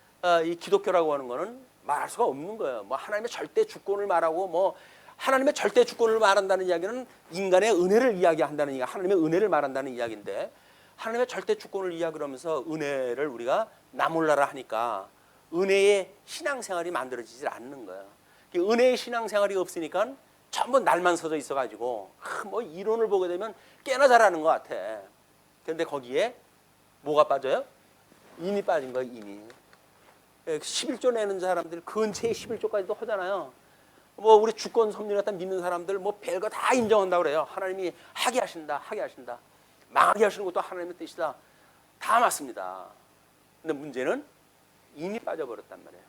이 기독교라고 하는 거는 말할 수가 없는 거예요. 뭐 하나님의 절대 주권을 말하고 뭐 하나님의 절대 주권을 말한다는 이야기는 인간의 은혜를 이야기한다는 이야기, 하나님의 은혜를 말한다는 이야기인데 하나님의 절대 주권을 이야기하면서 은혜를 우리가 나몰라라 하니까 은혜의 신앙생활이 만들어지질 않는 거예요. 은혜의 신앙생활이 없으니까 전부 날만 서져 있어가지고 뭐 이론을 보게 되면 꽤나 잘하는 것 같아. 그런데 거기에 뭐가 빠져요? 인이 빠진 거예요. 인이. 11조 내는 사람들 근처에 11조까지도 하잖아요. 뭐 우리 주권 섭리를 갖다 믿는 사람들 뭐 별거 다 인정한다고 그래요. 하나님이 하게 하신다. 망하게 하시는 것도 하나님의 뜻이다. 다 맞습니다. 근데 문제는 인이 빠져버렸단 말이에요.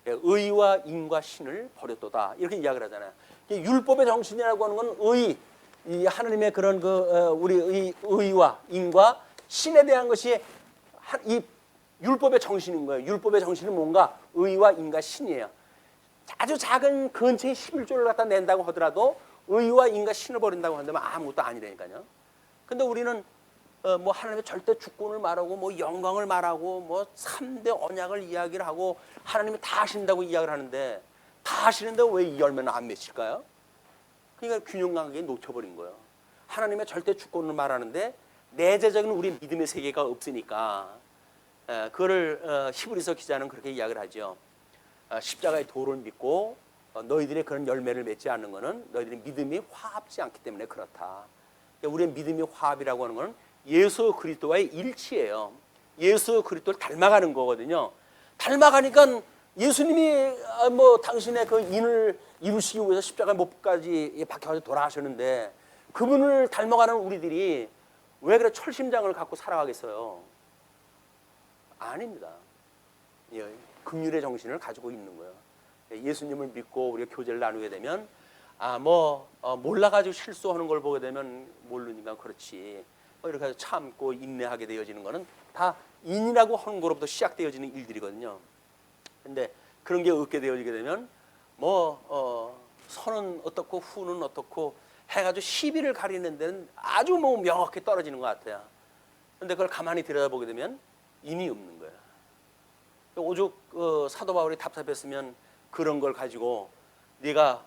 의와 인과 신을 버렸도다. 이렇게 이야기를 하잖아요. 율법의 정신이라고 하는 건 의, 이 하나님의 그런 우리 의와 인과 신에 대한 것이 이 율법의 정신인 거예요. 율법의 정신은 뭔가 의와 인과 신이에요. 아주 작은 근처에 11조를 갖다 낸다고 하더라도 의와 인과 신을 버린다고 한다면 아무것도 아니라니까요. 근데 우리는 뭐 하나님의 절대 주권을 말하고 뭐 영광을 말하고 뭐 3대 언약을 이야기를 하고 하나님이 다 하신다고 이야기를 하는데 다 하시는데 왜 이 열매는 안 맺힐까요? 그러니까 균형 관계에 놓쳐버린 거예요. 하나님의 절대 주권을 말하는데 내재적인 우리 믿음의 세계가 없으니까 그거를 히브리서 기자는 그렇게 이야기를 하죠. 십자가의 도를 믿고 너희들의 그런 열매를 맺지 않는 것은 너희들의 믿음이 화합지 않기 때문에 그렇다. 우리의 믿음이 화합이라고 하는 것은 예수 그리스도와의 일치예요. 예수 그리스도를 닮아가는 거거든요. 닮아가니까 예수님이 뭐 당신의 그 인을 이루시기 위해서 십자가 못까지 박혀서 돌아가셨는데 그분을 닮아가는 우리들이 왜 그래 철심장을 갖고 살아가겠어요? 아닙니다. 긍휼의 정신을 가지고 있는 거예요. 예수님을 믿고 우리가 교제를 나누게 되면 몰라가지고 실수하는 걸 보게 되면 모르니까 그렇지. 이렇게 해서 참고 인내하게 되어지는 거는 다 인이라고 하는 것로부터 시작되어지는 일들이거든요. 근데 그런 게 없게 되어지게 되면 선은 어떻고 후는 어떻고 해가지고 시비를 가리는 데는 아주 명확히 떨어지는 것 같아요. 근데 그걸 가만히 들여다보게 되면 인이 없는 거예요. 오죽 사도 바울이 답답했으면 그런 걸 가지고 네가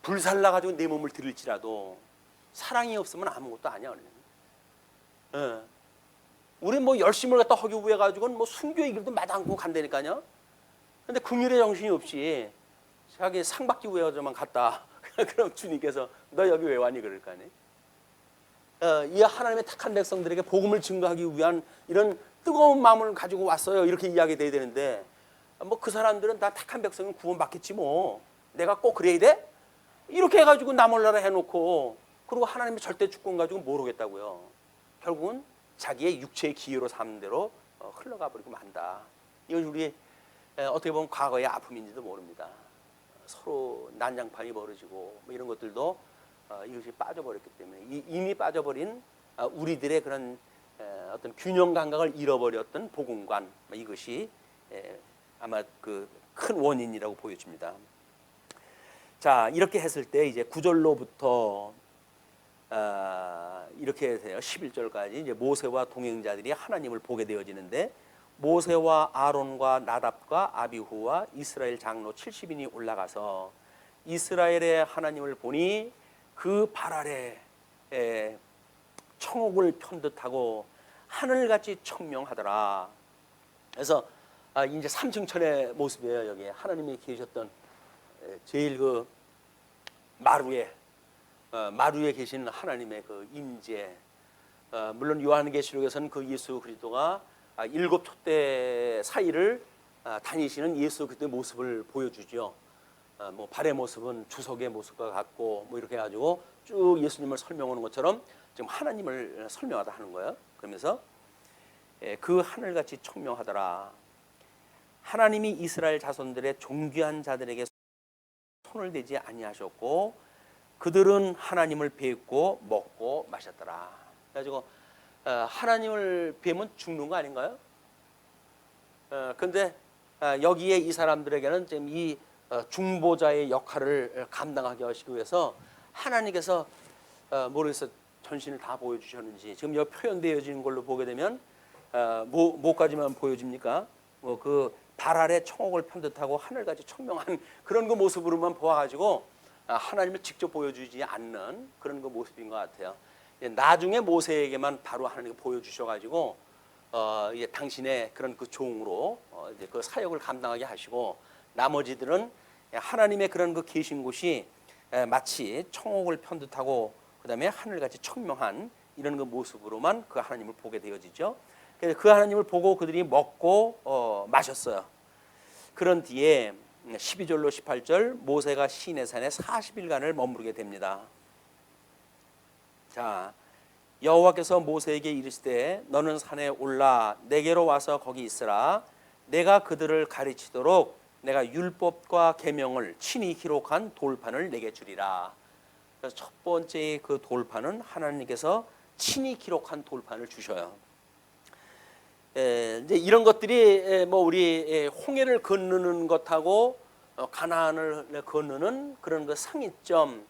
불살라 가지고 내 몸을 드릴지라도 사랑이 없으면 아무것도 아니야. 우리 열심을 갖다 하기 위해 가지고는 순교의 길도 마다않고 간다니까요. 근데 긍휼의 정신이 없이 자기 상 받기 위해서만 갔다. 그럼 주님께서 너 여기 왜 왔니 그럴 거 아니에요. 이 하나님의 택한 백성들에게 복음을 증거하기 위한 이런 뜨거운 마음을 가지고 왔어요. 이렇게 이야기돼야 되는데 그 사람들은 다 택한 백성은 구원받겠지 뭐. 내가 꼭 그래야 돼? 이렇게 해가지고 나 몰라라 해놓고 그리고 하나님의 절대 주권 가지고 모르겠다고요. 결국은 자기의 육체의 기회로 삼는 대로 흘러가 버리고 만다. 이건 우리 어떻게 보면 과거의 아픔인지도 모릅니다. 서로 난장판이 벌어지고 이런 것들도 이것이 빠져버렸기 때문에 이미 빠져버린 우리들의 그런 어떤 균형 감각을 잃어버렸던 복음관 이것이 아마 그 큰 원인이라고 보여집니다. 자, 이렇게 했을 때 이제 9절로부터 이렇게 돼요. 11절까지 이제 모세와 동행자들이 하나님을 보게 되어지는데 모세와 아론과 나답과 아비후와 이스라엘 장로 70인이 올라가서 이스라엘의 하나님을 보니 그 발 아래 청옥을 편듯하고 하늘같이 청명하더라. 그래서 이제 3층천의 모습이에요. 여기 하나님이 계셨던 제일 그 마루에 계신 하나님의 그 임재. 물론 요한계시록에서는 그 예수 그리스도가 7 촛대 사이를 다니시는 예수 그리스도의 모습을 보여주죠. 발의 모습은 주석의 모습과 같고 이렇게 해가지고 쭉 예수님을 설명하는 것처럼 지금 하나님을 설명하다 하는 거예요. 그러면서 그 하늘같이 청명하더라. 하나님이 이스라엘 자손들의 존귀한 자들에게 손을 대지 아니하셨고 그들은 하나님을 뵙고 먹고 마셨더라. 그래가지고 하나님을 뵈면 죽는 거 아닌가요? 그런데 여기에 이 사람들에게는 지금 이 중보자의 역할을 감당하게 하시기 위해서 하나님께서 모르겠어요. 전신을 다 보여주셨는지 지금 여기 표현되어지는 걸로 보게 되면 뭐까지만 보여집니까? 그 발 아래 청옥을 편듯하고 하늘같이 청명한 그런 그 모습으로만 보아가지고 하나님을 직접 보여주지 않는 그런 그 모습인 것 같아요. 나중에 모세에게만 바로 하나님이 보여주셔가지고 이제 당신의 그런 그 종으로 이제 그 사역을 감당하게 하시고 나머지들은 하나님의 그런 그 계신 곳이 마치 청옥을 편듯하고 그다음에 하늘같이 청명한 이런 그 모습으로만 그 하나님을 보게 되어지죠. 그래서 그 하나님을 보고 그들이 먹고 마셨어요. 그런 뒤에 12절로 18절 모세가 시내산에 40일간을 머무르게 됩니다. 자, 여호와께서 모세에게 이르시되 너는 산에 올라 내게로 와서 거기 있으라. 내가 그들을 가르치도록 내가 율법과 계명을 친히 기록한 돌판을 내게 주리라. 그래서 첫 번째 그 돌판은 하나님께서 친히 기록한 돌판을 주셔요. 이제 이런 것들이 우리 홍해를 건너는 것하고 가나안을 건너는 그런 그 상이점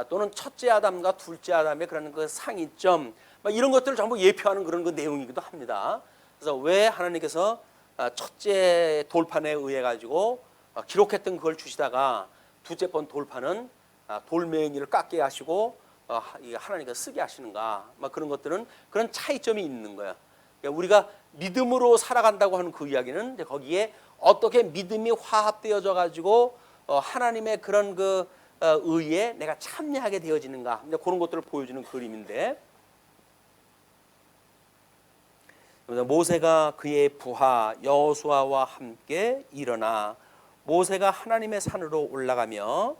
또는 첫째 아담과 둘째 아담의 그런 그 상이점 이런 것들을 전부 예표하는 그런 그 내용이기도 합니다. 그래서 왜 하나님께서 첫째 돌판에 의해 가지고 기록했던 그걸 주시다가 두째 번 돌판은 돌멩이를 깎게 하시고 하나님께서 쓰게 하시는가 그런 것들은 그런 차이점이 있는 거예요. 우리가 믿음으로 살아간다고 하는 그 이야기는 거기에 어떻게 믿음이 화합되어져 가지고 하나님의 그런 그 의에 내가 참여하게 되어지는가, 그런 것들을 보여주는 그림인데, 모세가 그의 부하 여호수아와 함께 일어나 모세가 하나님의 산으로 올라가며,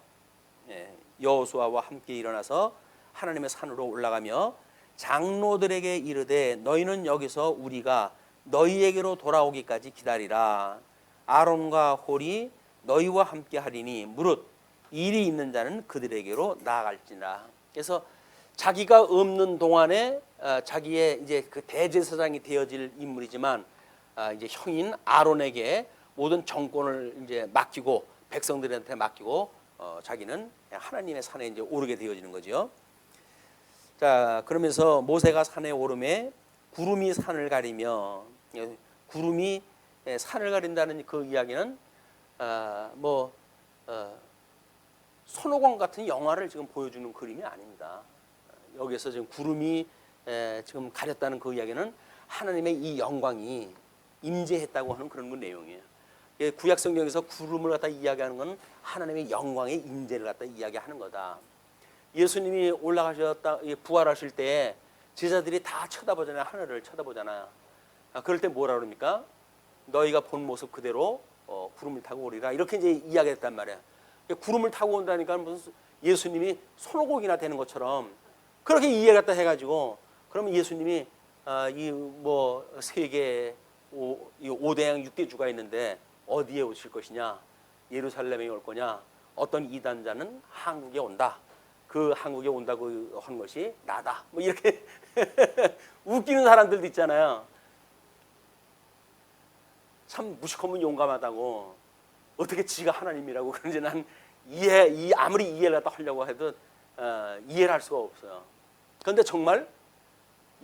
여호수아와 함께 일어나서 하나님의 산으로 올라가며 장로들에게 이르되 너희는 여기서 우리가 너희에게로 돌아오기까지 기다리라. 아론과 홀이 너희와 함께 하리니 무릇 일이 있는 자는 그들에게로 나아갈지나. 그래서 자기가 없는 동안에 자기의 이제 그 대제사장이 되어질 인물이지만 이제 형인 아론에게 모든 정권을 이제 맡기고 백성들한테 맡기고 자기는 하나님의 산에 이제 오르게 되어지는 거죠. 자, 그러면서 모세가 산에 오르매 구름이 산을 가리며, 구름이 산을 가린다는 그 이야기는 손오공 같은 영화를 지금 보여주는 그림이 아닙니다. 여기서 지금 구름이 지금 가렸다는 그 이야기는 하나님의 이 영광이 임재했다고 하는 그런 그 내용이에요. 구약 성경에서 구름을 갖다 이야기하는 건 하나님의 영광의 임재를 갖다 이야기하는 거다. 예수님이 올라가셨다 부활하실 때 제자들이 다 쳐다보잖아요. 하늘을 쳐다보잖아요. 그럴 때 뭐라 그럽니까? 너희가 본 모습 그대로 구름을 타고 오리라, 이렇게 이제 이야기했단 말이에요. 구름을 타고 온다니까 무슨 예수님이 손오공이나 되는 것처럼 그렇게 이해 갖다 해가지고, 그러면 예수님이 이 뭐 세계 5대양 6대주가 있는데 어디에 오실 것이냐, 예루살렘에 올 거냐, 어떤 이단자는 한국에 온다, 그 한국에 온다고 한 것이 나다, 뭐 이렇게 웃기는 사람들도 있잖아요. 참 무식하면 용감하다고, 어떻게 지가 하나님이라고 그런지 난 아무리 이해를 갖다 하려고 해도 이해를 할 수가 없어요. 그런데 정말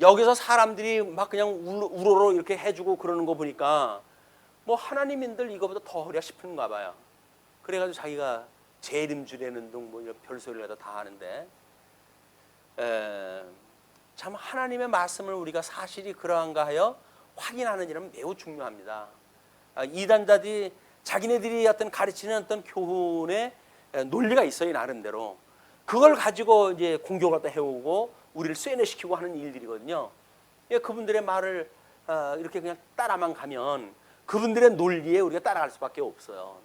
여기서 사람들이 막 그냥 우러러 이렇게 해주고 그러는 거 보니까 뭐 하나님인들 이거보다 더 하랴 싶은가 봐요. 그래가지고 자기가 재림주라는 등 뭐 이런 별소리를 다 하는데, 참 하나님의 말씀을 우리가 사실이 그러한가 하여 확인하는 일은 매우 중요합니다. 이단자들이 자기네들이 어떤 가르치는 어떤 교훈의 논리가 있어요, 나름대로. 그걸 가지고 이제 공격을 갖다 해오고 우리를 쇠뇌시키고 하는 일들이거든요. 그분들의 말을 이렇게 그냥 따라만 가면 그분들의 논리에 우리가 따라갈 수밖에 없어요.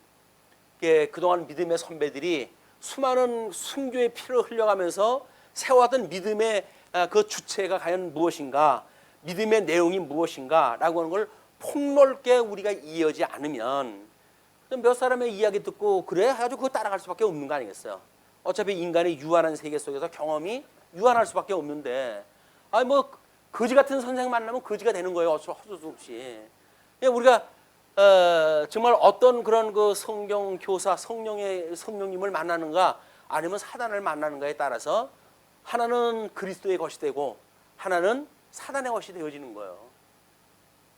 그동안 믿음의 선배들이 수많은 순교의 피를 흘려가면서 세워왔던 믿음의 그 주체가 과연 무엇인가, 믿음의 내용이 무엇인가 라고 하는 걸 폭넓게 우리가 이해하지 않으면 몇 사람의 이야기 듣고 그래 해가지고 그거 따라갈 수밖에 없는 거 아니겠어요. 어차피 인간의 유한한 세계 속에서 경험이 유한할 수밖에 없는데, 뭐 거지 같은 선생 만나면 거지가 되는 거예요. 어쩔 수 없이. 우리가 정말 어떤 그런 그 성경 교사, 성령님을 만나는가 아니면 사단을 만나는가에 따라서 하나는 그리스도의 것이 되고 하나는 사단의 것이 되어지는 거예요.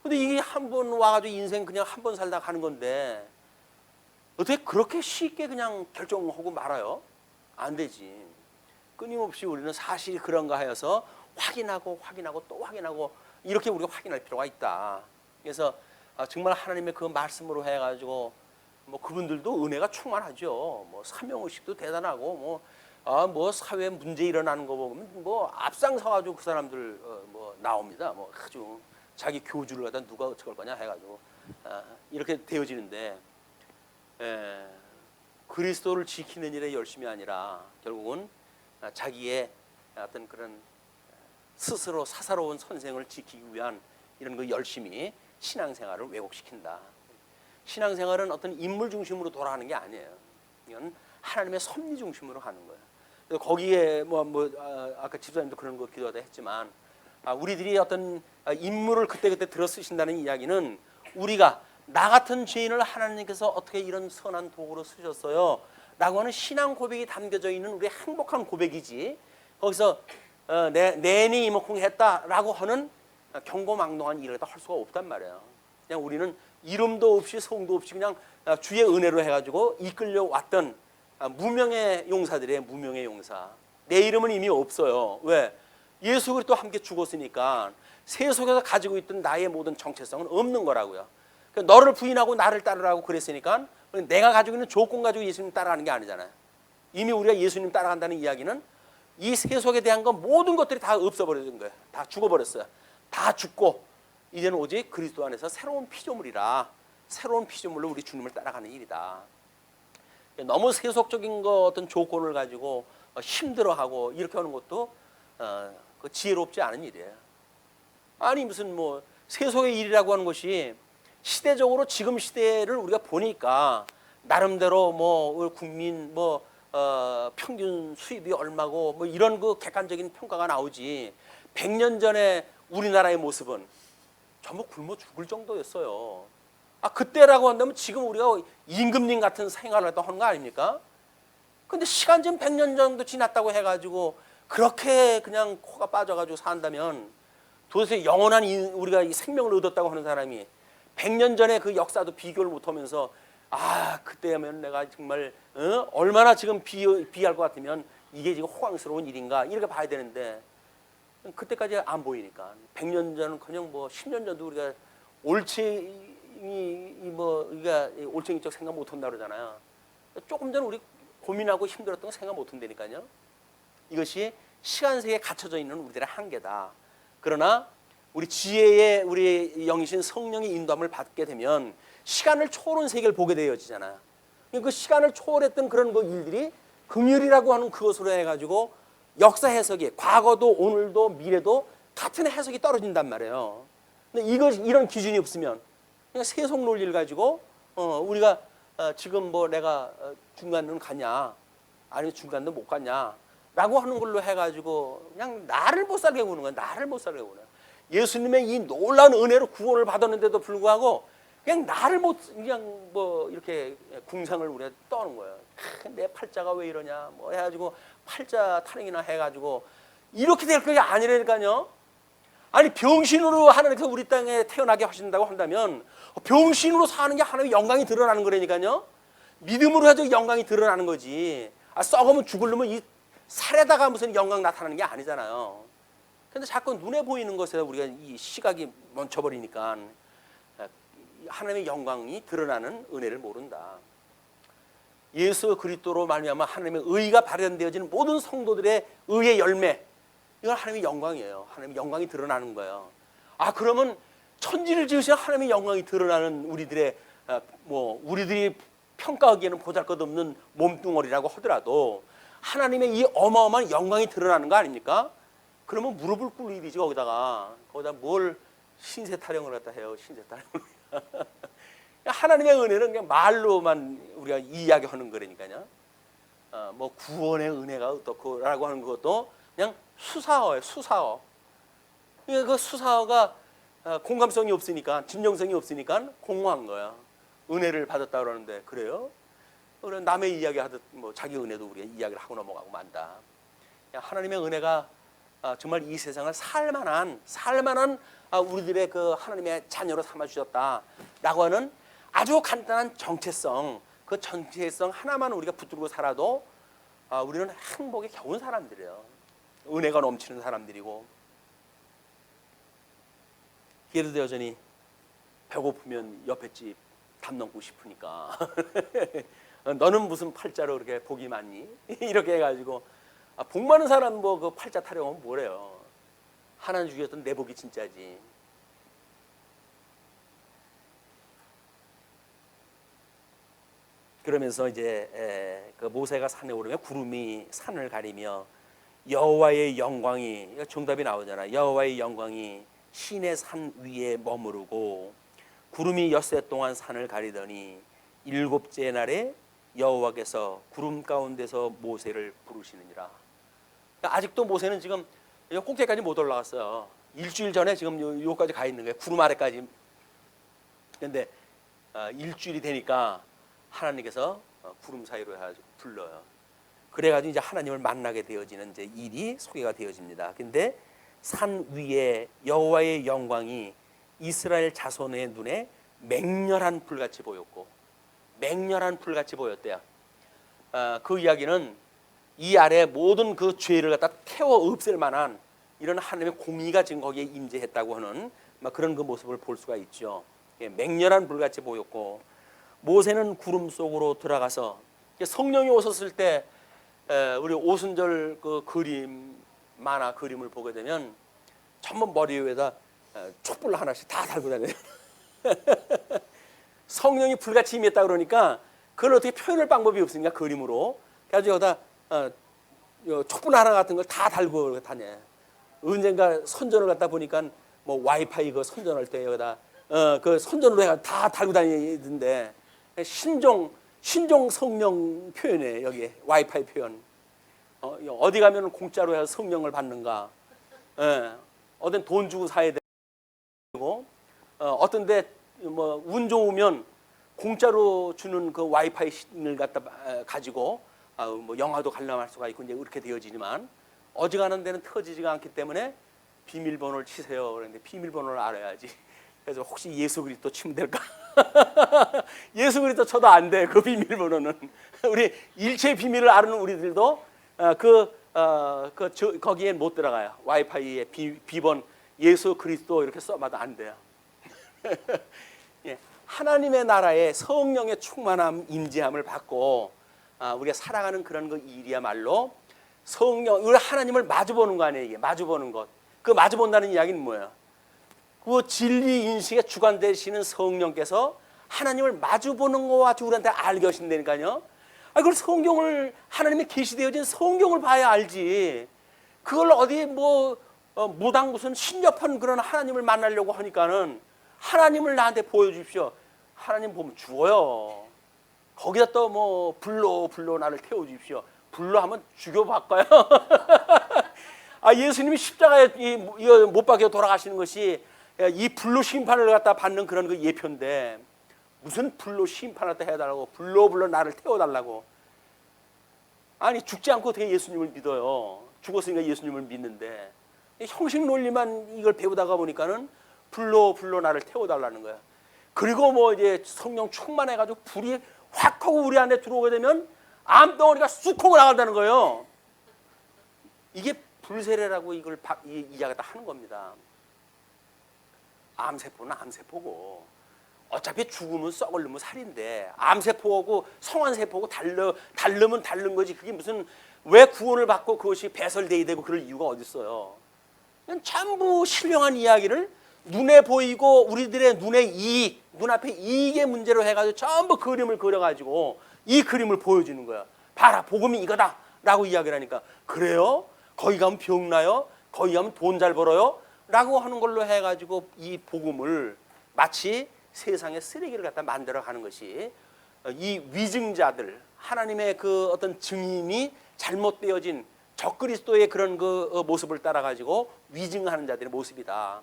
근데 이게 한 번 와가지고 인생 그냥 한 번 살다 가는 건데 어떻게 그렇게 쉽게 그냥 결정하고 말아요? 안 되지. 끊임없이 우리는 사실이 그런가 하여서 확인하고 또 확인하고 이렇게 우리가 확인할 필요가 있다. 그래서 정말 하나님의 그 말씀으로 해가지고 뭐 그분들도 은혜가 충만하죠. 뭐 사명의식도 대단하고 뭐 사회에 문제 일어나는 거 보면 뭐 앞장서가지고 그 사람들 뭐 나옵니다. 뭐 아주 자기 교주를 갖다 누가 어쩔 거냐 해가지고 이렇게 되어지는데, 그리스도를 지키는 일에 열심이 아니라 결국은 자기의 어떤 그런 스스로 사사로운 선생을 지키기 위한 이런 그 열심이 신앙생활을 왜곡시킨다. 신앙생활은 어떤 인물 중심으로 돌아가는 게 아니에요. 이건 하나님의 섭리 중심으로 하는 거예요. 그래서 거기에 아까 집사님도 그런 거 기도하다 했지만, 우리들이 어떤 인물을 그때그때 들어 쓰신다는 이야기는 우리가 나 같은 죄인을 하나님께서 어떻게 이런 선한 도구로 쓰셨어요 라고 하는 신앙 고백이 담겨져 있는 우리의 행복한 고백이지, 거기서 내니 이목쿵했다라고 하는 경고망동한 일을 할 수가 없단 말이에요. 그냥 우리는 이름도 없이 성도 없이 그냥 주의 은혜로 해가지고 이끌려 왔던 무명의 용사들의 무명의 용사. 내 이름은 이미 없어요. 왜? 예수 그리스도 함께 죽었으니까 세속에서 가지고 있던 나의 모든 정체성은 없는 거라고요. 그러니까 너를 부인하고 나를 따르라고 그랬으니까 내가 가지고 있는 조건 가지고 예수님 따라가는 게 아니잖아요. 이미 우리가 예수님 따라간다는 이야기는 이 세속에 대한 건 모든 것들이 다 없어버려진 거예요. 다 죽어버렸어요. 다 죽고 이제는 오직 그리스도 안에서 새로운 피조물이라, 새로운 피조물로 우리 주님을 따라가는 일이다. 너무 세속적인 거 어떤 조건을 가지고 힘들어하고 이렇게 하는 것도 지혜롭지 않은 일이에요. 아니 무슨 뭐 세속의 일이라고 하는 것이 시대적으로 지금 시대를 우리가 보니까 나름대로 뭐 국민 뭐 평균 수입이 얼마고 뭐 이런 그 객관적인 평가가 나오지, 100년 전에 우리나라의 모습은 전부 굶어 죽을 정도였어요. 그때라고 한다면 지금 우리가 임금님 같은 생활을 하는 거 아닙니까? 근데 시간 지금 100년 정도 지났다고 해가지고 그렇게 그냥 코가 빠져가지고 산다면 도대체 영원한 우리가 이 생명을 얻었다고 하는 사람이 100년 전에 그 역사도 비교를 못하면서 그때면 내가 정말 얼마나 지금 비할 것 같으면 이게 지금 호강스러운 일인가 이렇게 봐야 되는데 그때까지 안 보이니까 100년 전은커녕 뭐 10년 전도 우리가 우리가 올챙이적 생각 못한다 그러잖아요. 조금 전 우리 고민하고 힘들었던 거 생각 못한다니까요. 이것이 시간세계에 갇혀져 있는 우리들의 한계다. 그러나 우리 지혜의 우리 영이신 성령의 인도함을 받게 되면 시간을 초월한 세계를 보게 되어지잖아요. 그 시간을 초월했던 그런 그 일들이 긍휼이라고 하는 그것으로 해가지고 역사 해석이 과거도 오늘도 미래도 같은 해석이 떨어진단 말이에요. 근데 이런 기준이 없으면 그냥 세속 논리를 가지고 우리가 지금 뭐 내가 중간은 가냐 아니면 중간도 못 가냐 라고 하는 걸로 해가지고 그냥 나를 못 살게 구는 거야. 나를 못 살게 구는 거야. 예수님의 이 놀라운 은혜로 구원을 받았는데도 불구하고 그냥 나를 못 그냥 뭐 이렇게 궁상을 우리가 떠는 거예요. 내 팔자가 왜 이러냐 뭐 해가지고 팔자 타령이나 해가지고 이렇게 될 게 아니라니까요. 아니 병신으로 하나님께서 우리 땅에 태어나게 하신다고 한다면 병신으로 사는 게 하나님의 영광이 드러나는 거라니까요. 믿음으로 해서 영광이 드러나는 거지. 썩으면 죽으려면 이 살에다가 무슨 영광 나타나는 게 아니잖아요. 근데 자꾸 눈에 보이는 것에 우리가 이 시각이 멈춰버리니까 하나님의 영광이 드러나는 은혜를 모른다. 예수 그리스도로 말미암아 하나님의 의가 발현되어지는 모든 성도들의 의의 열매, 이건 하나님의 영광이에요. 하나님의 영광이 드러나는 거예요. 그러면 천지를 지으신 하나님의 영광이 드러나는 우리들의 우리들이 평가하기에는 보잘것없는 몸뚱어리라고 하더라도 하나님의 이 어마어마한 영광이 드러나는 거 아닙니까? 그러면 무릎을 꿇을 일이지. 거기다 뭘 신세 타령을 갖다 해요. 신세 타령을. 하나님의 은혜는 그냥 말로만 우리가 이야기하는 거라니까요. 뭐 구원의 은혜가 어떻고라고 하는 것도 그냥 수사어예요. 수사어. 그 수사어가 공감성이 없으니까, 진정성이 없으니까 공허한 거야. 은혜를 받았다 그러는데 그래요? 그래 남의 이야기 하듯 뭐 자기 은혜도 우리가 이야기를 하고 넘어가고 만다. 하나님의 은혜가 정말 이 세상을 살만한 우리들의 그 하나님의 자녀로 삼아 주셨다라고 하는 아주 간단한 정체성, 그 정체성 하나만 우리가 붙들고 살아도 우리는 행복에 겨운 사람들이에요. 은혜가 넘치는 사람들이고, 예를 들어 여전히 배고프면 옆에 집 담 넘고 싶으니까 너는 무슨 팔자로 그렇게 복이 많니? 이렇게 해가지고 복 많은 사람 뭐 그 팔자 타령하면 뭐래요? 하나님 주셨던 내 복이 진짜지. 그러면서 이제 그 모세가 산에 오르면 구름이 산을 가리며 여호와의 영광이, 정답이 나오잖아. 여호와의 영광이 시내 산 위에 머무르고 구름이 엿새 동안 산을 가리더니 일곱째 날에 여호와께서 구름 가운데서 모세를 부르시느니라. 아직도 모세는 지금 꼭대기까지 못 올라갔어요. 일주일 전에 지금 요까지 가 있는 거예요. 구름 아래까지. 그런데 일주일이 되니까 하나님께서 구름 사이로 해가지고 불러요. 그래가지고 이제 하나님을 만나게 되어지는 이제 일이 소개가 되어집니다. 근데 산 위에 여호와의 영광이 이스라엘 자손의 눈에 맹렬한 불같이 보였고, 맹렬한 불같이 보였대요. 그 이야기는 이 아래 모든 그 죄를 갖다 태워 없앨 만한 이런 하나님의 공의가 지금 거기에 임재했다고 하는 그런 그 모습을 볼 수가 있죠. 맹렬한 불같이 보였고, 모세는 구름 속으로 들어가서 성령이 오셨을 때 우리 오순절 그 그림 만화 그림을 보게 되면 전부 머리 위에다 촛불 하나씩 다 달고 다녀요. 성령이 불같이 임했다 그러니까 그걸 어떻게 표현할 방법이 없으니까 그림으로 그래가지고 여기다 촛불 하나 같은 걸 다 달고 다녀. 언젠가 선전을 갖다 보니까 뭐 와이파이 그 선전할 때 여기다 그 선전으로 해가 다 달고 다니던데, 신종 성령 표현이에요. 여기 와이파이 표현. 어디 가면 공짜로 해서 성령을 받는가? 어떤 돈 주고 사야 되고, 어떤데 뭐 운 좋으면 공짜로 주는 그 와이파이를 갖다 가지고 뭐 영화도 관람할 수가 있고 이제 그렇게 되어지지만, 어지간한 데는 터지지가 않기 때문에 비밀번호를 치세요. 그런데 비밀번호를 알아야지. 그래서 혹시 예수 그리스도 치면 될까? 예수 그리스도 쳐도 안 돼. 그 비밀번호는 우리 일체의 비밀을 아는 우리들도 거기에 못 들어가요. 와이파이에 비번 예수 그리스도 이렇게 써봐도 안 돼요. 예, 하나님의 나라의 성령의 충만함, 임재함을 받고 우리가 살아가는 그런 그 일이야말로 성령, 우리 하나님을 마주보는 거 아니에요. 이게 마주보는 것. 그 마주본다는 이야기는 뭐예요? 그 진리 인식의 주관 되시는 성령께서 하나님을 마주보는 것 같이 우리한테 알게 하신다니까요. 그걸 성경을, 하나님의 계시되어진 성경을 봐야 알지. 그걸 어디 무당 무슨 신접한 그런 하나님을 만나려고 하니까는 하나님을 나한테 보여주십시오. 하나님 보면 죽어요. 거기다 또 뭐 불로 나를 태워주십시오. 불로 하면 죽여바꿔요. 예수님이 십자가에 못 박혀 돌아가시는 것이 이 불로 심판을 갖다 받는 그런 그 예표인데, 무슨 불로 심판을 갖다 해달라고, 불로 나를 태워달라고. 아니 죽지 않고 어떻게 예수님을 믿어요? 죽었으니까 예수님을 믿는데, 형식 논리만 이걸 배우다가 보니까는 불로 나를 태워달라는 거야. 그리고 뭐 이제 성령 충만해가지고 불이 확 하고 우리 안에 들어오게 되면 암덩어리가 쑥 하고 나간다는 거예요. 이게 불세례라고 이걸 이야기다 하는 겁니다. 암세포는 암세포고, 어차피 죽으면 썩을 놈은 살인데, 암세포하고 성환세포하고 다르면 다른 거지. 그게 무슨 왜 구원을 받고 그것이 배설돼야 되고 그럴 이유가 어디 있어요? 그냥 전부 신령한 이야기를 눈에 보이고 우리들의 눈의 이익, 눈앞에 이익의 문제로 해가지고 전부 그림을 그려가지고 이 그림을 보여주는 거야. 봐라, 복음이 이거다 라고 이야기를 하니까, 그래요? 거기 가면 병 나요? 거기 가면 돈 잘 벌어요? 라고 하는 걸로 해가지고 이 복음을 마치 세상의 쓰레기를 갖다 만들어가는 것이, 이 위증자들, 하나님의 그 어떤 증인이 잘못되어진 적그리스도의 그런 그 모습을 따라가지고 위증하는 자들의 모습이다.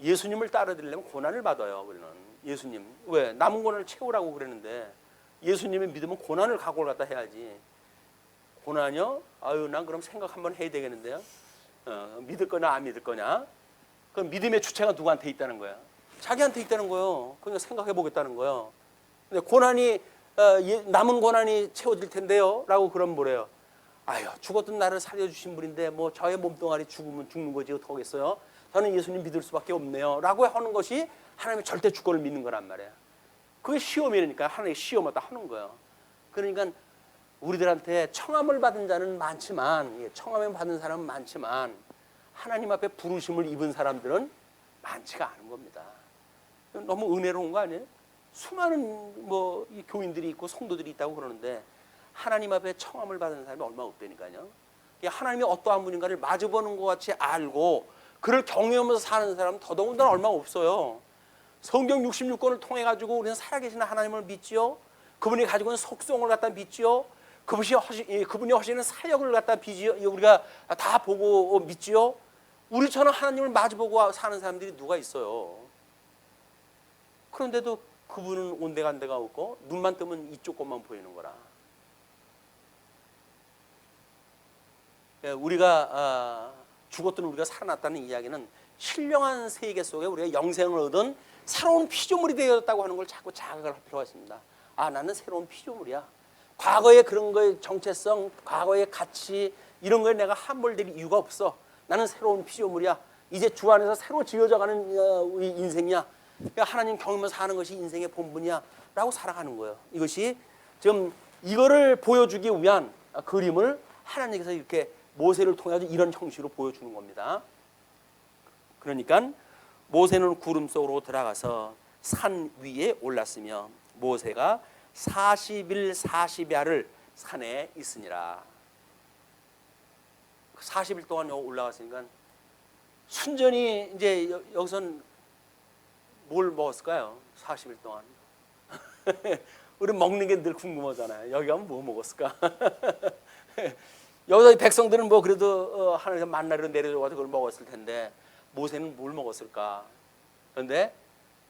예수님을 따라들려면 고난을 받아요. 우리는 예수님, 왜? 남은 고난을 채우라고 그러는데 예수님의 믿으면 고난을 각오를 갖다 해야지. 고난이요? 난 그럼 생각 한번 해야 되겠는데요. 믿을 거냐 안 믿을 거냐? 그 믿음의 주체가 누구한테 있다는 거야? 자기한테 있다는 거예요. 그러니까 생각해 보겠다는 거예요. 근데 고난이 남은 고난이 채워질 텐데요 라고 그러면 뭐래요? 죽었던 나를 살려주신 분인데 뭐 저의 몸뚱아리 죽으면 죽는 거지 어떡하겠어요? 저는 예수님 믿을 수밖에 없네요 라고 하는 것이 하나님의 절대 주권을 믿는 거란 말이에요. 그게 시험이니까 하나님의 시험을 다 하는 거예요. 그러니까 우리들한테 청함을 받은 자는 많지만, 청함을 받은 사람은 많지만 하나님 앞에 부르심을 입은 사람들은 많지가 않은 겁니다. 너무 은혜로운 거 아니에요? 수많은 이 교인들이 있고 성도들이 있다고 그러는데 하나님 앞에 청함을 받은 사람이 얼마 없다니까요. 하나님이 어떠한 분인가를 마주보는 것 같이 알고 그를 경외하면서 사는 사람은 더더군다나 얼마 없어요. 성경 66권을 통해 가지고 우리는 살아계신 하나님을 믿지요. 그분이 가지고 있는 속성을 갖다 믿지요. 그분이 하시는 사역을 갖다 우리가 다 보고 믿지요. 우리처럼 하나님을 마주보고 사는 사람들이 누가 있어요? 그런데도 그분은 온데간데가 없고 눈만 뜨면 이쪽 것만 보이는 거라. 우리가 죽었던 우리가 살아났다는 이야기는 신령한 세계 속에 우리가 영생을 얻은 새로운 피조물이 되었다고 하는 걸 자꾸 자각을 할 필요가 있습니다. 나는 새로운 피조물이야. 과거의 그런 거의 정체성, 과거의 가치 이런 거에 내가 함몰될 이유가 없어. 나는 새로운 피조물이야. 이제 주 안에서 새로 지어져가는 우리 인생이야. 그러니까 하나님 경험하면서 사는 것이 인생의 본분이야라고 살아가는 거예요. 이것이 지금 이거를 보여주기 위한 그림을 하나님께서 이렇게 모세를 통해 이런 형식으로 보여주는 겁니다. 그러니까 모세는 구름 속으로 들어가서 산 위에 올랐으며 모세가 40일 40야를 산에 있으니라. 40일 동안 올라갔으니까 순전히 이제 여기선 뭘 먹었을까요? 40일 동안. 우리 먹는 게 늘 궁금하잖아요. 여기 가면 뭐 먹었을까? 여기서 백성들은 뭐 그래도 하늘에서 만나를 내려줘서 그걸 먹었을 텐데 모세는 뭘 먹었을까? 그런데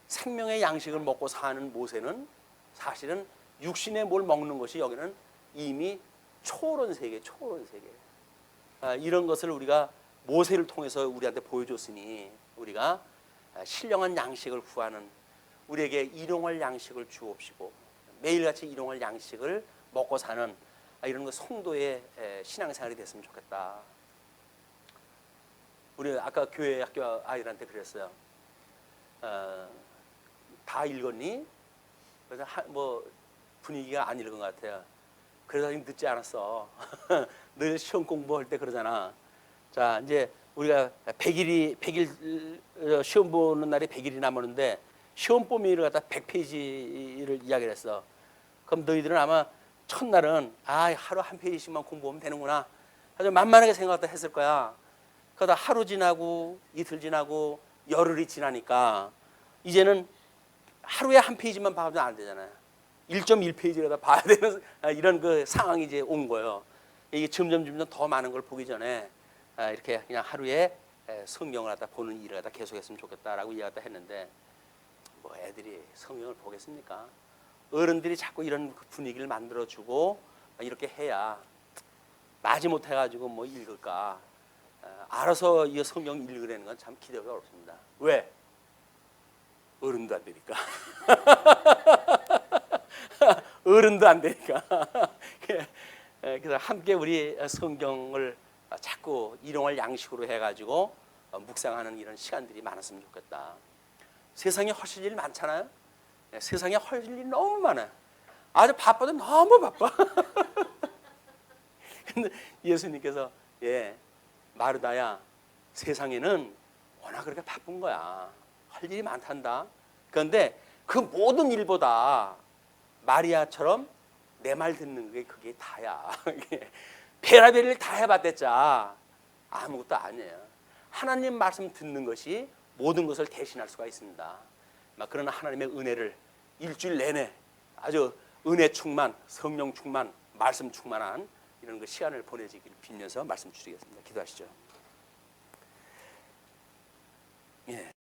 생명의 양식을 먹고 사는 모세는 사실은 육신에 뭘 먹는 것이 여기는 이미 초월한 세계, 초월한 세계. 이런 것을 우리가 모세를 통해서 우리한테 보여줬으니 우리가 신령한 양식을 구하는, 우리에게 일용할 양식을 주옵시고 매일같이 일용할 양식을 먹고 사는 이런 거 성도의 신앙생활이 됐으면 좋겠다. 우리 아까 교회 학교 아이들한테 그랬어요. 다 읽었니? 그래서 뭐 분위기가 안 읽은 것 같아요. 그래서 아직 늦지 않았어. 늘 시험 공부할 때 그러잖아. 자, 이제 우리가 100일 시험 보는 날이 100일이 남았는데 시험 범위를 갖다 100페이지를 이야기를 했어. 그럼 너희들은 아마 첫날은 하루 한 페이지씩만 공부하면 되는구나. 아주 만만하게 생각했다 했을 거야. 그러다 하루 지나고 이틀 지나고 열흘이 지나니까 이제는 하루에 한 페이지만 봐도 안 되잖아요. 1.1페이지라도 봐야 되는 이런 그 상황이 이제 온 거예요. 이게 점점 더 많은 걸 보기 전에 이렇게 그냥 하루에 성경을 갖다 보는 일을 갖다 계속했으면 좋겠다라고 이야기를 했는데 뭐 애들이 성경을 보겠습니까? 어른들이 자꾸 이런 분위기를 만들어주고 이렇게 해야 마지못해 가지고 뭐 읽을까? 알아서 이 성경 읽으려는 건 참 기대가 어렵습니다. 왜? 어른도 안 되니까. 어른도 안 되니까. 그래서 함께 우리 성경을 자꾸 일용할 양식으로 해가지고 묵상하는 이런 시간들이 많았으면 좋겠다. 세상에 하실 일 많잖아요. 세상에 할 일이 너무 많아요. 아주 바빠도 너무 바빠. 근데 예수님께서 마르다야, 세상에는 워낙 그렇게 바쁜 거야. 할 일이 많단다. 그런데 그 모든 일보다 마리아처럼 내 말 듣는 게 그게 다야. 별의별 일 다 해봤댔자 아무것도 아니에요. 하나님 말씀 듣는 것이 모든 것을 대신할 수가 있습니다. 그러나 하나님의 은혜를 일주일 내내 아주 은혜 충만, 성령 충만, 말씀 충만한 이런 그 시간을 보내지길 빌면서 말씀 주시겠습니다. 기도하시죠. 예.